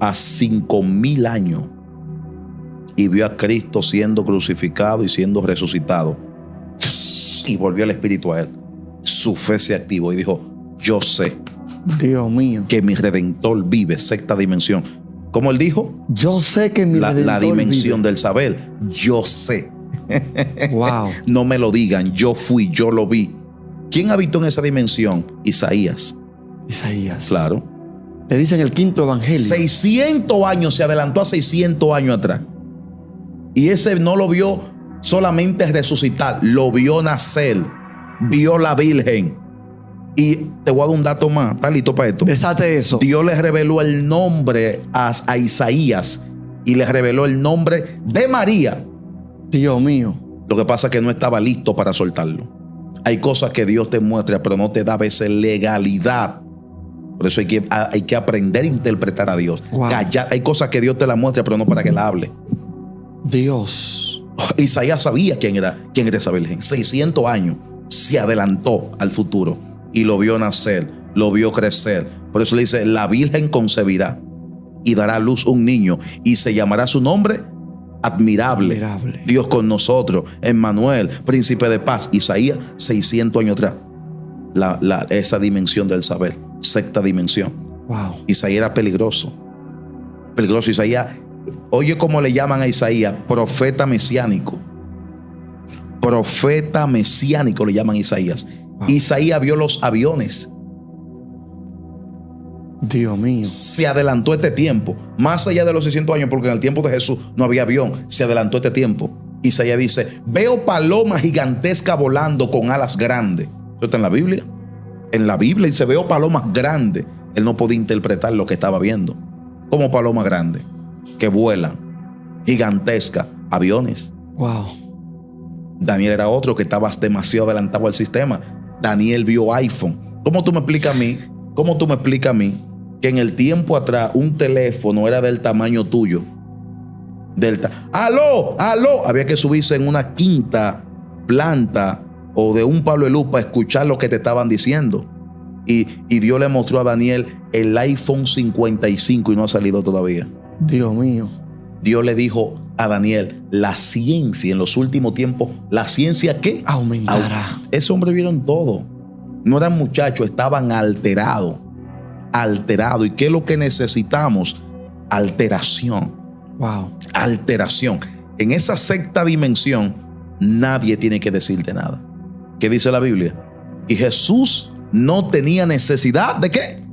a 5,000 años y vio a Cristo siendo crucificado y siendo resucitado. Y volvió el espíritu a él. Su fe se activó y dijo: yo sé, Dios mío, que mi redentor vive, sexta dimensión. ¿Cómo él dijo? yo sé que mi redentor La dimensión vive. del saber. Yo sé. Wow. No me lo digan, yo fui, yo lo vi. ¿Quién habitó en esa dimensión? Isaías. Isaías. Claro. Le dicen el quinto evangelio. 600 años, se adelantó a 600 años atrás. Y ese no lo vio solamente resucitar, lo vio nacer, vio la Virgen. Y te voy a dar un dato más. ¿Estás listo para esto? Desate eso. Dios le reveló el nombre a Isaías y le reveló el nombre de María. Dios mío. Lo que pasa es que no estaba listo para soltarlo. Hay cosas que Dios te muestra, pero no te da a veces legalidad. Por eso hay que aprender a interpretar a Dios. Wow. Callar. Hay cosas que Dios te la muestra, pero no para que la hable. Dios. Isaías sabía quién era esa virgen. 600 años se adelantó al futuro y lo vio nacer, lo vio crecer. Por eso le dice: la virgen concebirá y dará a luz un niño y se llamará su nombre Admirable. Admirable. Dios con nosotros, Emmanuel, príncipe de paz. Isaías, 600 años atrás. Esa dimensión del saber, sexta dimensión. Wow. Isaías era peligroso. Peligroso. Isaías, oye cómo le llaman a Isaías: profeta mesiánico. Profeta mesiánico le llaman a Isaías. Wow. Isaías vio los aviones. Dios mío. Se adelantó este tiempo, más allá de los 600 años, porque en el tiempo de Jesús no había avión. Se adelantó este tiempo. Isaías dice: veo paloma gigantesca volando con alas grandes. Eso está en la Biblia. En la Biblia dice: veo palomas grandes. Él no podía interpretar lo que estaba viendo. Como palomas grandes que vuelan, gigantescas, aviones. Wow. Daniel era otro que estaba demasiado adelantado al sistema. Daniel vio iPhone. ¿Cómo tú me explicas a mí que en el tiempo atrás un teléfono era del tamaño tuyo? ¡Aló! Había que subirse en una quinta planta o de un palo de luz para escuchar lo que te estaban diciendo. Y Dios le mostró a Daniel el iPhone 55 y no ha salido todavía. Dios mío. Dios le dijo a Daniel: la ciencia en los últimos tiempos, ¿la ciencia qué? Aumentará. Ese hombre vieron todo. No eran muchachos, estaban alterados. ¿Y qué es lo que necesitamos? Alteración. Wow. Alteración. En esa sexta dimensión, nadie tiene que decirte nada. ¿Qué dice la Biblia? Y Jesús no tenía necesidad ¿de qué?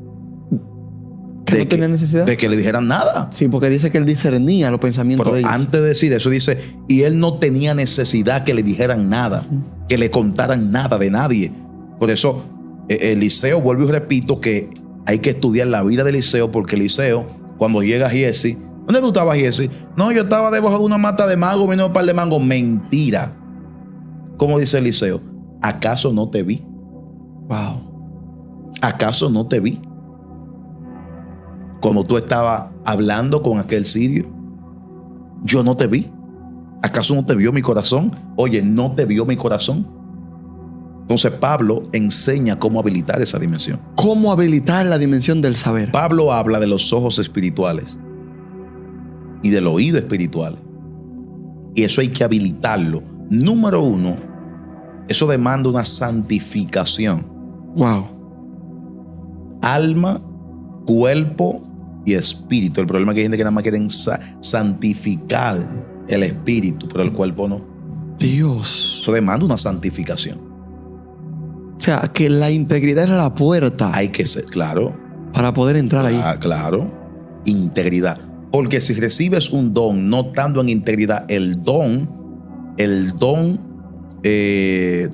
¿No tenía necesidad? De que le dijeran nada. Sí, porque dice que él discernía los pensamientos Pero de ellos. antes de decir eso dice: y él no tenía necesidad que le dijeran nada, que le contaran nada de nadie. Por eso Eliseo, vuelvo y repito que hay que estudiar la vida de Eliseo, porque Eliseo, cuando llega a Giesi, ¿dónde tú estabas, Giesi? No, yo estaba debajo de una mata de mango, vino un par de mangos. Mentira. ¿Cómo dice Eliseo? ¿Acaso no te vi? Wow. ¿Acaso no te vi? Cuando tú estabas hablando con aquel sirio, yo no te vi. ¿Acaso no te vio mi corazón? Oye, ¿no te vio mi corazón? Entonces Pablo enseña cómo habilitar esa dimensión. ¿Cómo habilitar la dimensión del saber? Pablo habla de los ojos espirituales y del oído espiritual. Y eso hay que habilitarlo. Número 1, eso demanda una santificación. Wow. Alma, cuerpo y espíritu. El problema es que hay gente que nada más quieren santificar el espíritu, pero el cuerpo no. Dios. Eso demanda una santificación. O sea, que la integridad es la puerta. Hay que ser, claro. Para poder entrar ahí. Claro. Integridad. Porque si recibes un don no estando en integridad, el don,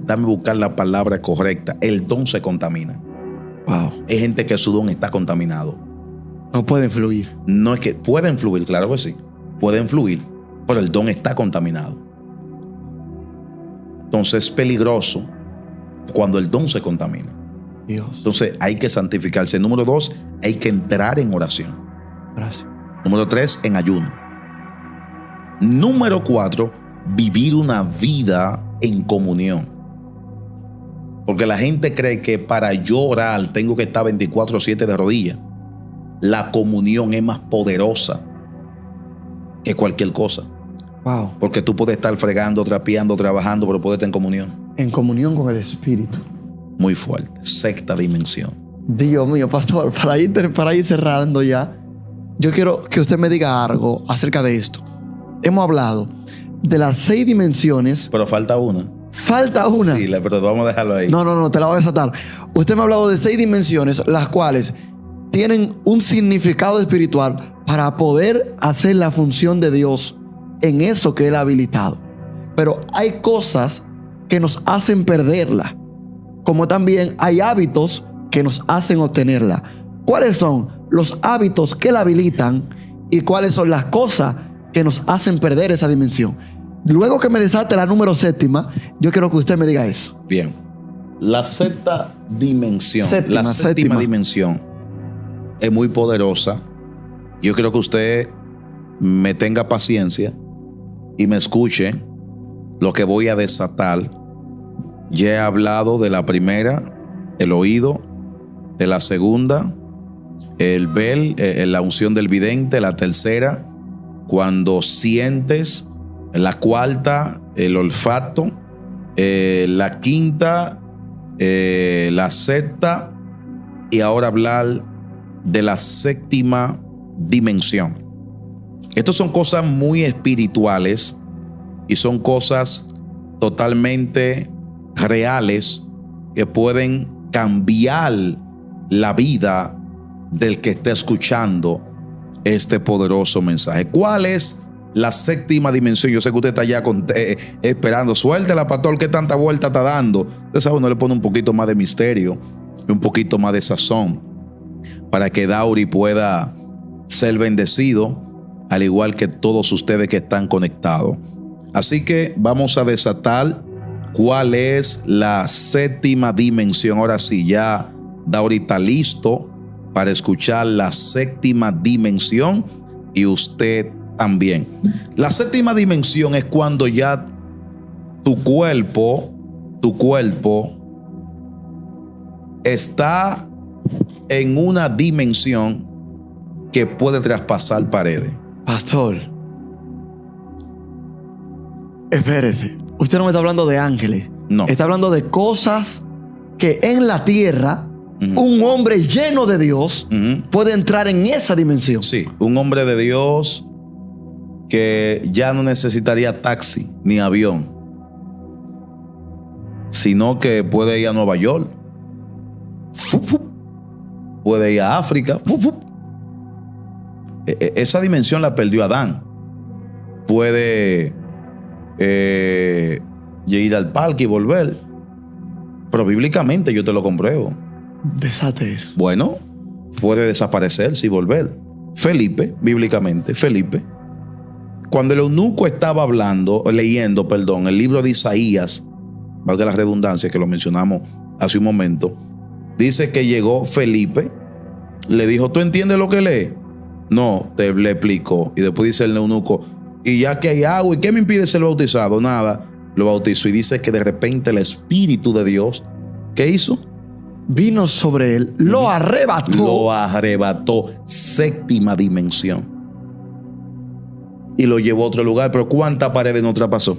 dame buscar la palabra correcta, el don se contamina. Wow. Hay gente que su don está contaminado. No pueden fluir. No es que pueden fluir, claro que sí. Pueden fluir, pero el don está contaminado. Entonces es peligroso cuando el don se contamina. Dios. Entonces hay que santificarse. Número 2, hay que entrar en oración. Gracias. Número 3, en ayuno. Número 4, vivir una vida en comunión. Porque la gente cree que para yo orar tengo que estar 24/7 de rodillas. La comunión es más poderosa que cualquier cosa. Wow. Porque tú puedes estar fregando, trapeando, trabajando, pero puedes estar en comunión. En comunión con el Espíritu. Muy fuerte. Sexta dimensión. Dios mío, pastor, para ir cerrando ya, yo quiero que usted me diga algo acerca de esto. Hemos hablado de las 6 dimensiones. Pero falta una. Falta una. Sí, pero vamos a dejarlo ahí. No, te la voy a desatar. Usted me ha hablado de 6 dimensiones, las cuales tienen un significado espiritual para poder hacer la función de Dios en eso que Él ha habilitado. Pero hay cosas que nos hacen perderla, como también hay hábitos que nos hacen obtenerla. ¿Cuáles son los hábitos que la habilitan y cuáles son las cosas que nos hacen perder esa dimensión? Luego que me desate la número 7, yo quiero que usted me diga eso. Bien. La sexta dimensión, Séptima. la séptima dimensión es muy poderosa. Yo quiero que usted me tenga paciencia y me escuche lo que voy a desatar. Ya he hablado de la primera, el oído; de la segunda, el ver, la unción del vidente; la tercera, cuando sientes; la cuarta, el olfato; la quinta, la sexta, y ahora hablar de la séptima dimensión. Estas son cosas muy espirituales y son cosas totalmente reales que pueden cambiar la vida del que esté escuchando este poderoso mensaje. ¿Cuál es la séptima dimensión? Yo sé que usted está ya esperando. Suéltela, pastor, que tanta vuelta está dando. Usted sabe, uno le pone un poquito más de misterio y un poquito más de sazón para que Dauri pueda ser bendecido, al igual que todos ustedes que están conectados. Así que vamos a desatar cuál es la séptima dimensión. Ahora sí, ya Dauri está listo para escuchar la séptima dimensión, y usted también. La séptima dimensión es cuando ya tu cuerpo está en una dimensión que puede traspasar paredes. Pastor, espérese. Usted no me está hablando de ángeles. No. Está hablando de cosas que en la tierra, un hombre lleno de Dios puede entrar en esa dimensión. Sí, un hombre de Dios que ya no necesitaría taxi ni avión, sino que puede ir a Nueva York, puede ir a África. Esa dimensión la perdió Adán. Puede ir al parque y volver, pero bíblicamente yo te lo compruebo. Desate eso. Bueno, puede desaparecerse y volver. Felipe, bíblicamente, cuando el eunuco estaba leyendo el libro de Isaías, valga la redundancia que lo mencionamos hace un momento, dice que llegó Felipe, le dijo: ¿tú entiendes lo que lee? No, le explicó. Y después dice el eunuco: y ya que hay agua, ¿y qué me impide ser bautizado? Nada, lo bautizó. Y dice que de repente el Espíritu de Dios, ¿qué hizo? Vino sobre él, lo arrebató. Lo arrebató, séptima dimensión, y lo llevó a otro lugar. Pero ¿cuántas paredes no traspasó?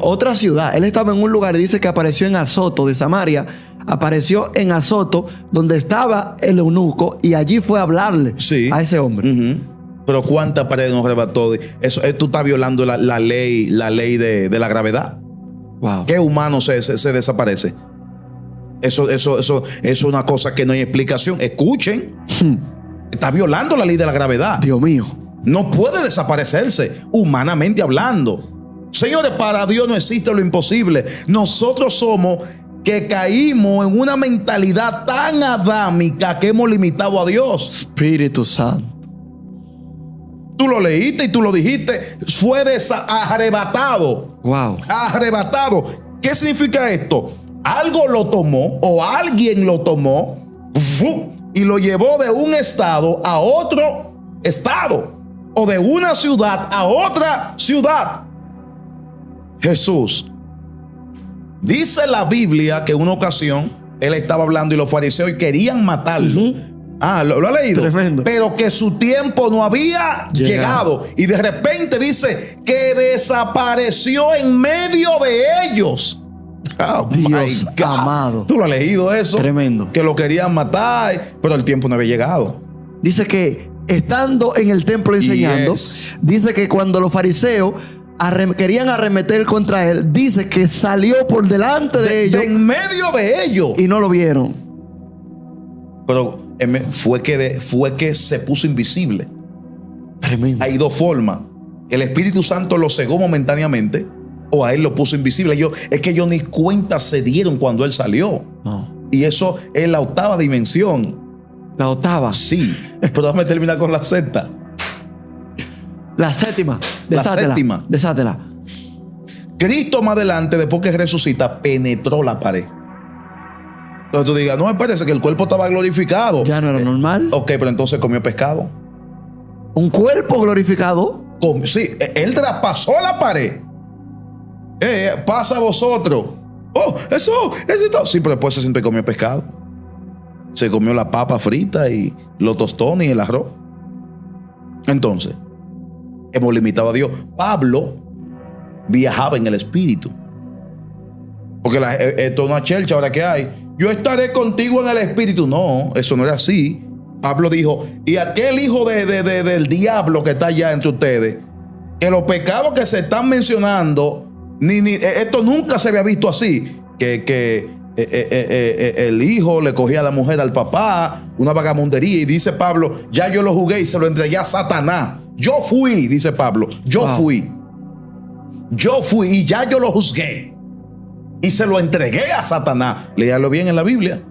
Otra ciudad. Él estaba en un lugar y dice que apareció en Azoto de Samaria. Apareció en Azoto, donde estaba el eunuco, y allí fue a hablarle a ese hombre. Pero ¿cuántas paredes no arrebató? Eso, tú estás violando la ley de la gravedad. Wow. ¿Qué humano se desaparece? Eso es una cosa que no hay explicación. Escuchen. Está violando la ley de la gravedad. Dios mío. No puede desaparecerse, humanamente hablando. Señores, para Dios no existe lo imposible. Nosotros somos que caímos en una mentalidad tan adámica que hemos limitado a Dios. Espíritu Santo. Tú lo leíste y tú lo dijiste. Fue arrebatado. Wow. Arrebatado. ¿Qué significa esto? algo lo tomó o alguien lo tomó y lo llevó de un estado a otro estado o de una ciudad a otra ciudad. Jesús, dice la Biblia que en una ocasión él estaba hablando y los fariseos querían matarlo. ¿Lo ha leído? Tremendo. Pero que su tiempo no había llegado. Y de repente dice que desapareció en medio de ellos. Oh, Dios amado. ¿Tú lo has leído eso? Tremendo. Que lo querían matar, pero el tiempo no había llegado. Dice que estando en el templo enseñando, dice que cuando los fariseos querían arremeter contra él, dice que salió por delante de ellos. En medio de ellos. Y no lo vieron. Pero fue que se puso invisible. Tremendo. Hay dos formas. El Espíritu Santo lo cegó momentáneamente o a él lo puso invisible. Es que ellos ni cuenta se dieron cuando él salió. No. Y eso es la octava dimensión. La octava. Sí. Pero déjame terminar con la sexta. La séptima. La séptima. Desátela. Cristo más adelante, después que resucita, penetró la pared. Entonces tú digas, no me parece que el cuerpo estaba glorificado. Ya no era normal. Ok, pero entonces comió pescado. Un cuerpo glorificado. Sí, él traspasó la pared. Pasa a vosotros. Oh, eso está. Sí, pero después se sentó y comió pescado. Se comió la papa frita y los tostones y el arroz. Entonces, hemos limitado a Dios. Pablo viajaba en el espíritu. Porque esto es una chelcha ahora que hay. Yo estaré contigo en el espíritu. No, eso no era así. Pablo dijo, y aquel hijo del diablo que está allá entre ustedes, que los pecados que se están mencionando, esto nunca se había visto así. Que el hijo le cogía a la mujer al papá, una vagabundería, y dice Pablo, ya yo lo jugué y se lo entregué a Satanás. Yo fui, dice Pablo, yo fui y ya yo lo juzgué y se lo entregué a Satanás. Léalo bien en la Biblia.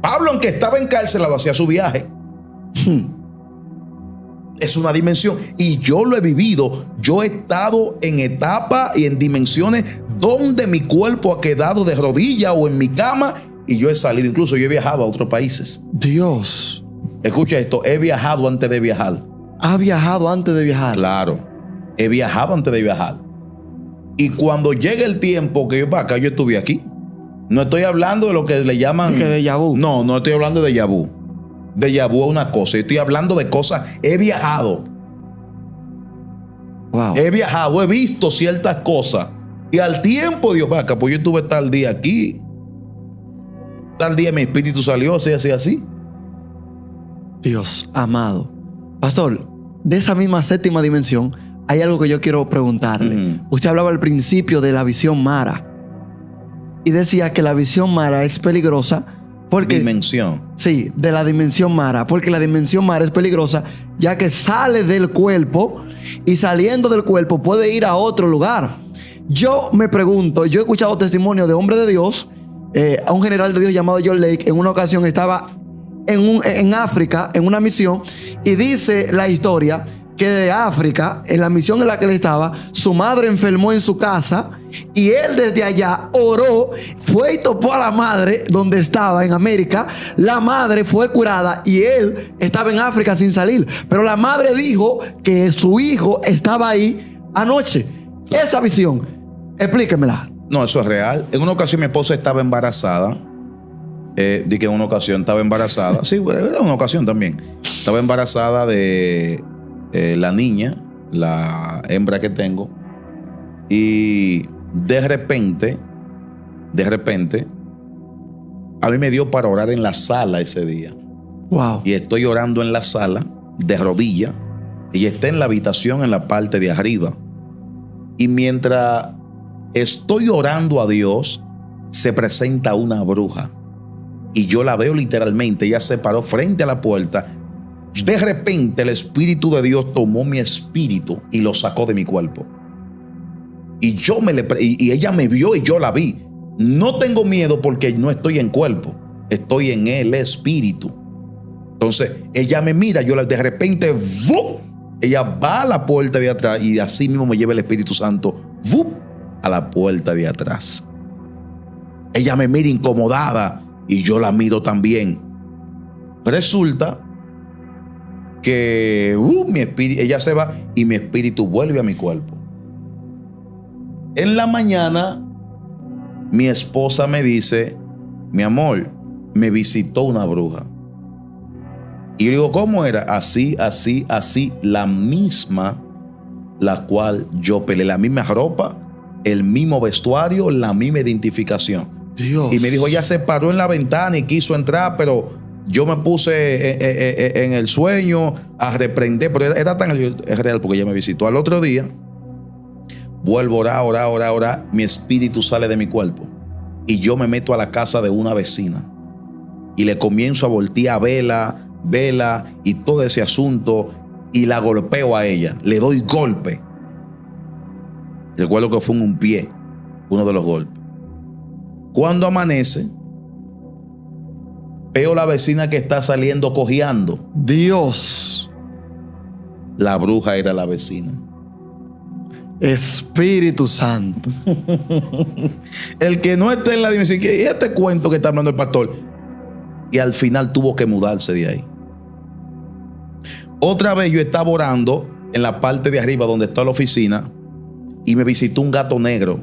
Pablo, aunque estaba encarcelado, hacía su viaje. Es una dimensión y yo lo he vivido. Yo he estado en etapas y en dimensiones donde mi cuerpo ha quedado de rodillas o en mi cama y yo he salido. Incluso yo he viajado a otros países. Dios. Escucha esto, he viajado antes de viajar. ¿Ha viajado antes de viajar? Claro, he viajado antes de viajar. Y cuando llegue el tiempo que yo para acá, yo estuve aquí. No estoy hablando de lo que le llaman déjà vu. No estoy hablando de déjà vu. Déjà vu es una cosa. Yo estoy hablando de cosas. He viajado. Wow. He viajado, he visto ciertas cosas. Y al tiempo, Dios, vaca, pues yo estuve tal día aquí. Tal día mi espíritu salió, así. Dios amado. Pastor, de esa misma séptima dimensión, hay algo que yo quiero preguntarle. Usted hablaba al principio de la visión Mara. Y decía que la visión Mara es peligrosa porque... Dimensión. Sí, de la dimensión Mara. Porque la dimensión Mara es peligrosa ya que sale del cuerpo y saliendo del cuerpo puede ir a otro lugar. Yo me pregunto, yo he escuchado testimonios de hombres de Dios, a un general de Dios llamado John Lake, en una ocasión estaba en África, en una misión, y dice la historia que de África, en la misión en la que él estaba, su madre enfermó en su casa y él desde allá oró, fue y topó a la madre donde estaba en América. La madre fue curada y él estaba en África sin salir, pero la madre dijo que su hijo estaba ahí anoche. Esa visión, explíquemela. No, eso es real. En una ocasión mi esposa estaba embarazada. Di que en una ocasión estaba embarazada. Sí, en una ocasión también. Estaba embarazada de la niña, la hembra que tengo. Y de repente, a mí me dio para orar en la sala ese día. Wow. Y estoy orando en la sala, de rodillas. Ella está en la habitación en la parte de arriba. Y mientras estoy orando a Dios, se presenta una bruja. Y yo la veo literalmente. Ella se paró frente a la puerta. De repente el Espíritu de Dios tomó mi espíritu y lo sacó de mi cuerpo. Y ella me vio y yo la vi. No tengo miedo porque no estoy en cuerpo. Estoy en el espíritu. Entonces ella me mira. Yo de repente ¡vup! Ella va a la puerta de atrás y así mismo me lleva el Espíritu Santo ¡vup! A la puerta de atrás. Ella me mira incomodada y yo la miro también. Resulta que ella se va y mi espíritu vuelve a mi cuerpo. En la mañana, mi esposa me dice: mi amor, me visitó una bruja. Y yo digo: ¿cómo era? Así, así, así, la misma, la cual yo peleé, la misma ropa, el mismo vestuario, la misma identificación. Dios. Y me dijo: ella se paró en la ventana y quiso entrar, pero yo me puse en el sueño a reprender, pero era tan real porque ella me visitó. Al otro día, vuelvo a orar, mi espíritu sale de mi cuerpo y yo me meto a la casa de una vecina y le comienzo a voltear vela y todo ese asunto y la golpeo a ella, le doy golpe. Recuerdo que fue en un pie, uno de los golpes. Cuando amanece, veo la vecina que está saliendo cojeando. Dios. La bruja era la vecina. Espíritu Santo. El que no esté en la dimensión, ¿y este cuento que está hablando el pastor? Y al final tuvo que mudarse de ahí. Otra vez yo estaba orando en la parte de arriba donde está la oficina y me visitó un gato negro.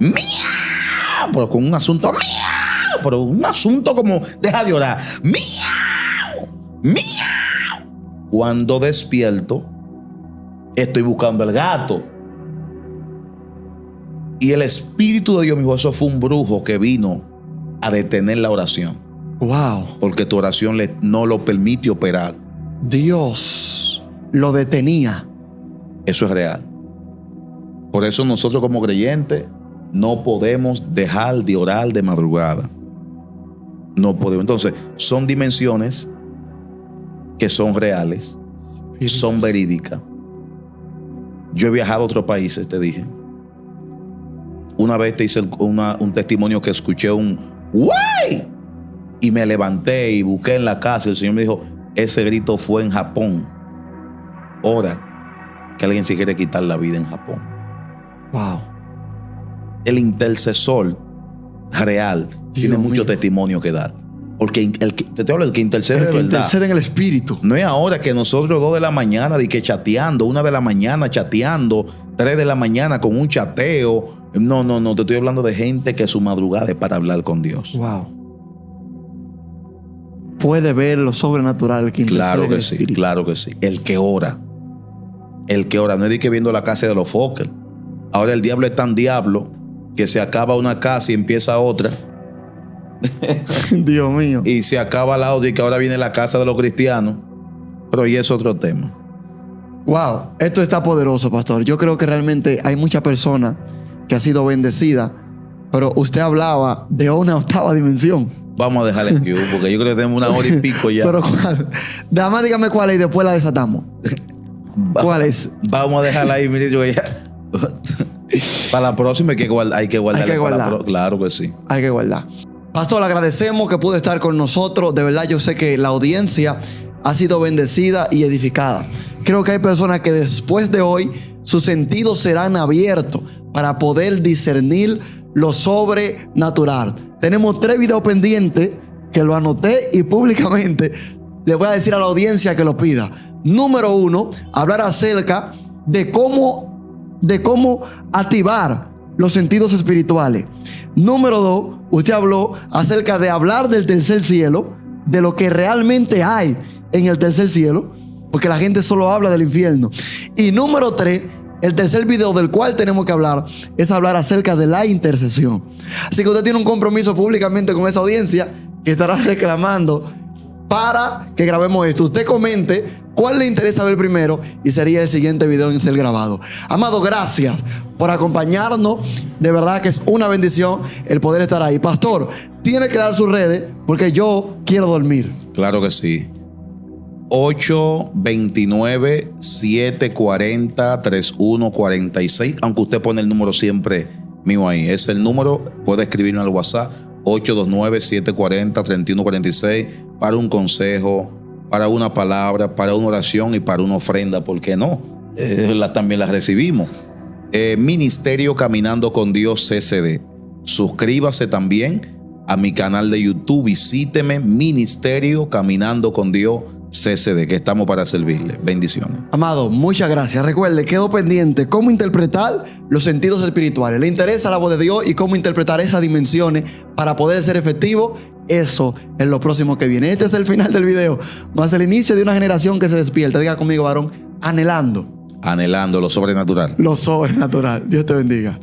¡Miau! Pero con un asunto, ¡miau! Pero un asunto como, deja de orar. ¡Miau! ¡Miau! Cuando despierto, estoy buscando al gato. Y el Espíritu de Dios me dijo: eso fue un brujo que vino a detener la oración. Wow. Porque tu oración no lo permite operar. Dios lo detenía. Eso es real. Por eso nosotros como creyentes no podemos dejar de orar de madrugada. No podemos. Entonces, son dimensiones que son reales, son verídicas. Yo he viajado a otros países, te dije. Una vez te hice un testimonio que escuché un ¡guay! Y me levanté y busqué en la casa y el Señor me dijo: ese grito fue en Japón. Ora que alguien se quiere quitar la vida en Japón. Wow. El intercesor real tiene mucho testimonio que dar. Porque te hablo del que intercede de verdad. Intercede en el Espíritu. No es ahora que nosotros 2 de la mañana de que chateando, 1 de la mañana chateando, 3 de la mañana con un chateo. No, te estoy hablando de gente que su madrugada es para hablar con Dios. Wow. Puede ver lo sobrenatural que intercede. Claro que sí, claro que sí. El que ora. No es de que viendo la casa de los Fokker. Ahora el diablo es tan diablo que se acaba una casa y empieza otra. Dios mío. Y se acaba la otra y que ahora viene la casa de los cristianos. Pero y es otro tema. Wow, esto está poderoso, pastor. Yo creo que realmente hay muchas personas que han sido bendecidas, pero usted hablaba de una 8ª dimensión. Vamos a dejarle aquí, porque yo creo que tenemos 1 hora y pico ya. Pero ¿cuál? Dama, dígame cuál es y después la desatamos. ¿Cuál es? Vamos a dejarla ahí, ministro, que ya. Para la próxima hay que guardar. Claro que sí. Hay que guardar. Pastor, le agradecemos que pudo estar con nosotros. De verdad, yo sé que la audiencia ha sido bendecida y edificada. Creo que hay personas que después de hoy sus sentidos serán abiertos para poder discernir lo sobrenatural. Tenemos 3 videos pendientes que lo anoté y públicamente le voy a decir a la audiencia que lo pida. Número 1, hablar acerca de cómo activar los sentidos espirituales. Número 2, usted habló acerca de hablar del tercer cielo, de lo que realmente hay en el tercer cielo, porque la gente solo habla del infierno. Y número 3, el tercer video del cual tenemos que hablar es hablar acerca de la intercesión. Así que usted tiene un compromiso públicamente con esa audiencia que estará reclamando para que grabemos esto. Usted comente cuál le interesa ver primero y sería el siguiente video en ser grabado. Amado, gracias por acompañarnos. De verdad que es una bendición el poder estar ahí. Pastor, tiene que dar sus redes porque yo quiero dormir. Claro que sí. 829-740-3146. Aunque usted pone el número siempre mío ahí. Es el número. Puede escribirme al WhatsApp. 829-740-3146 para un consejo, para una palabra, para una oración y para una ofrenda. ¿Por qué no? También las recibimos. Ministerio Caminando con Dios CCD. suscríbase también a mi canal de YouTube. Visíteme, Ministerio Caminando con Dios CCD, que estamos para servirle. Bendiciones. Amado, muchas gracias. Recuerde, quedó pendiente cómo interpretar los sentidos espirituales. ¿Le interesa la voz de Dios y cómo interpretar esas dimensiones para poder ser efectivo? Eso es lo próximo que viene. Este es el final del video, más el inicio de una generación que se despierta. Diga conmigo, varón, anhelando lo sobrenatural. lo sobrenatural. Dios te bendiga.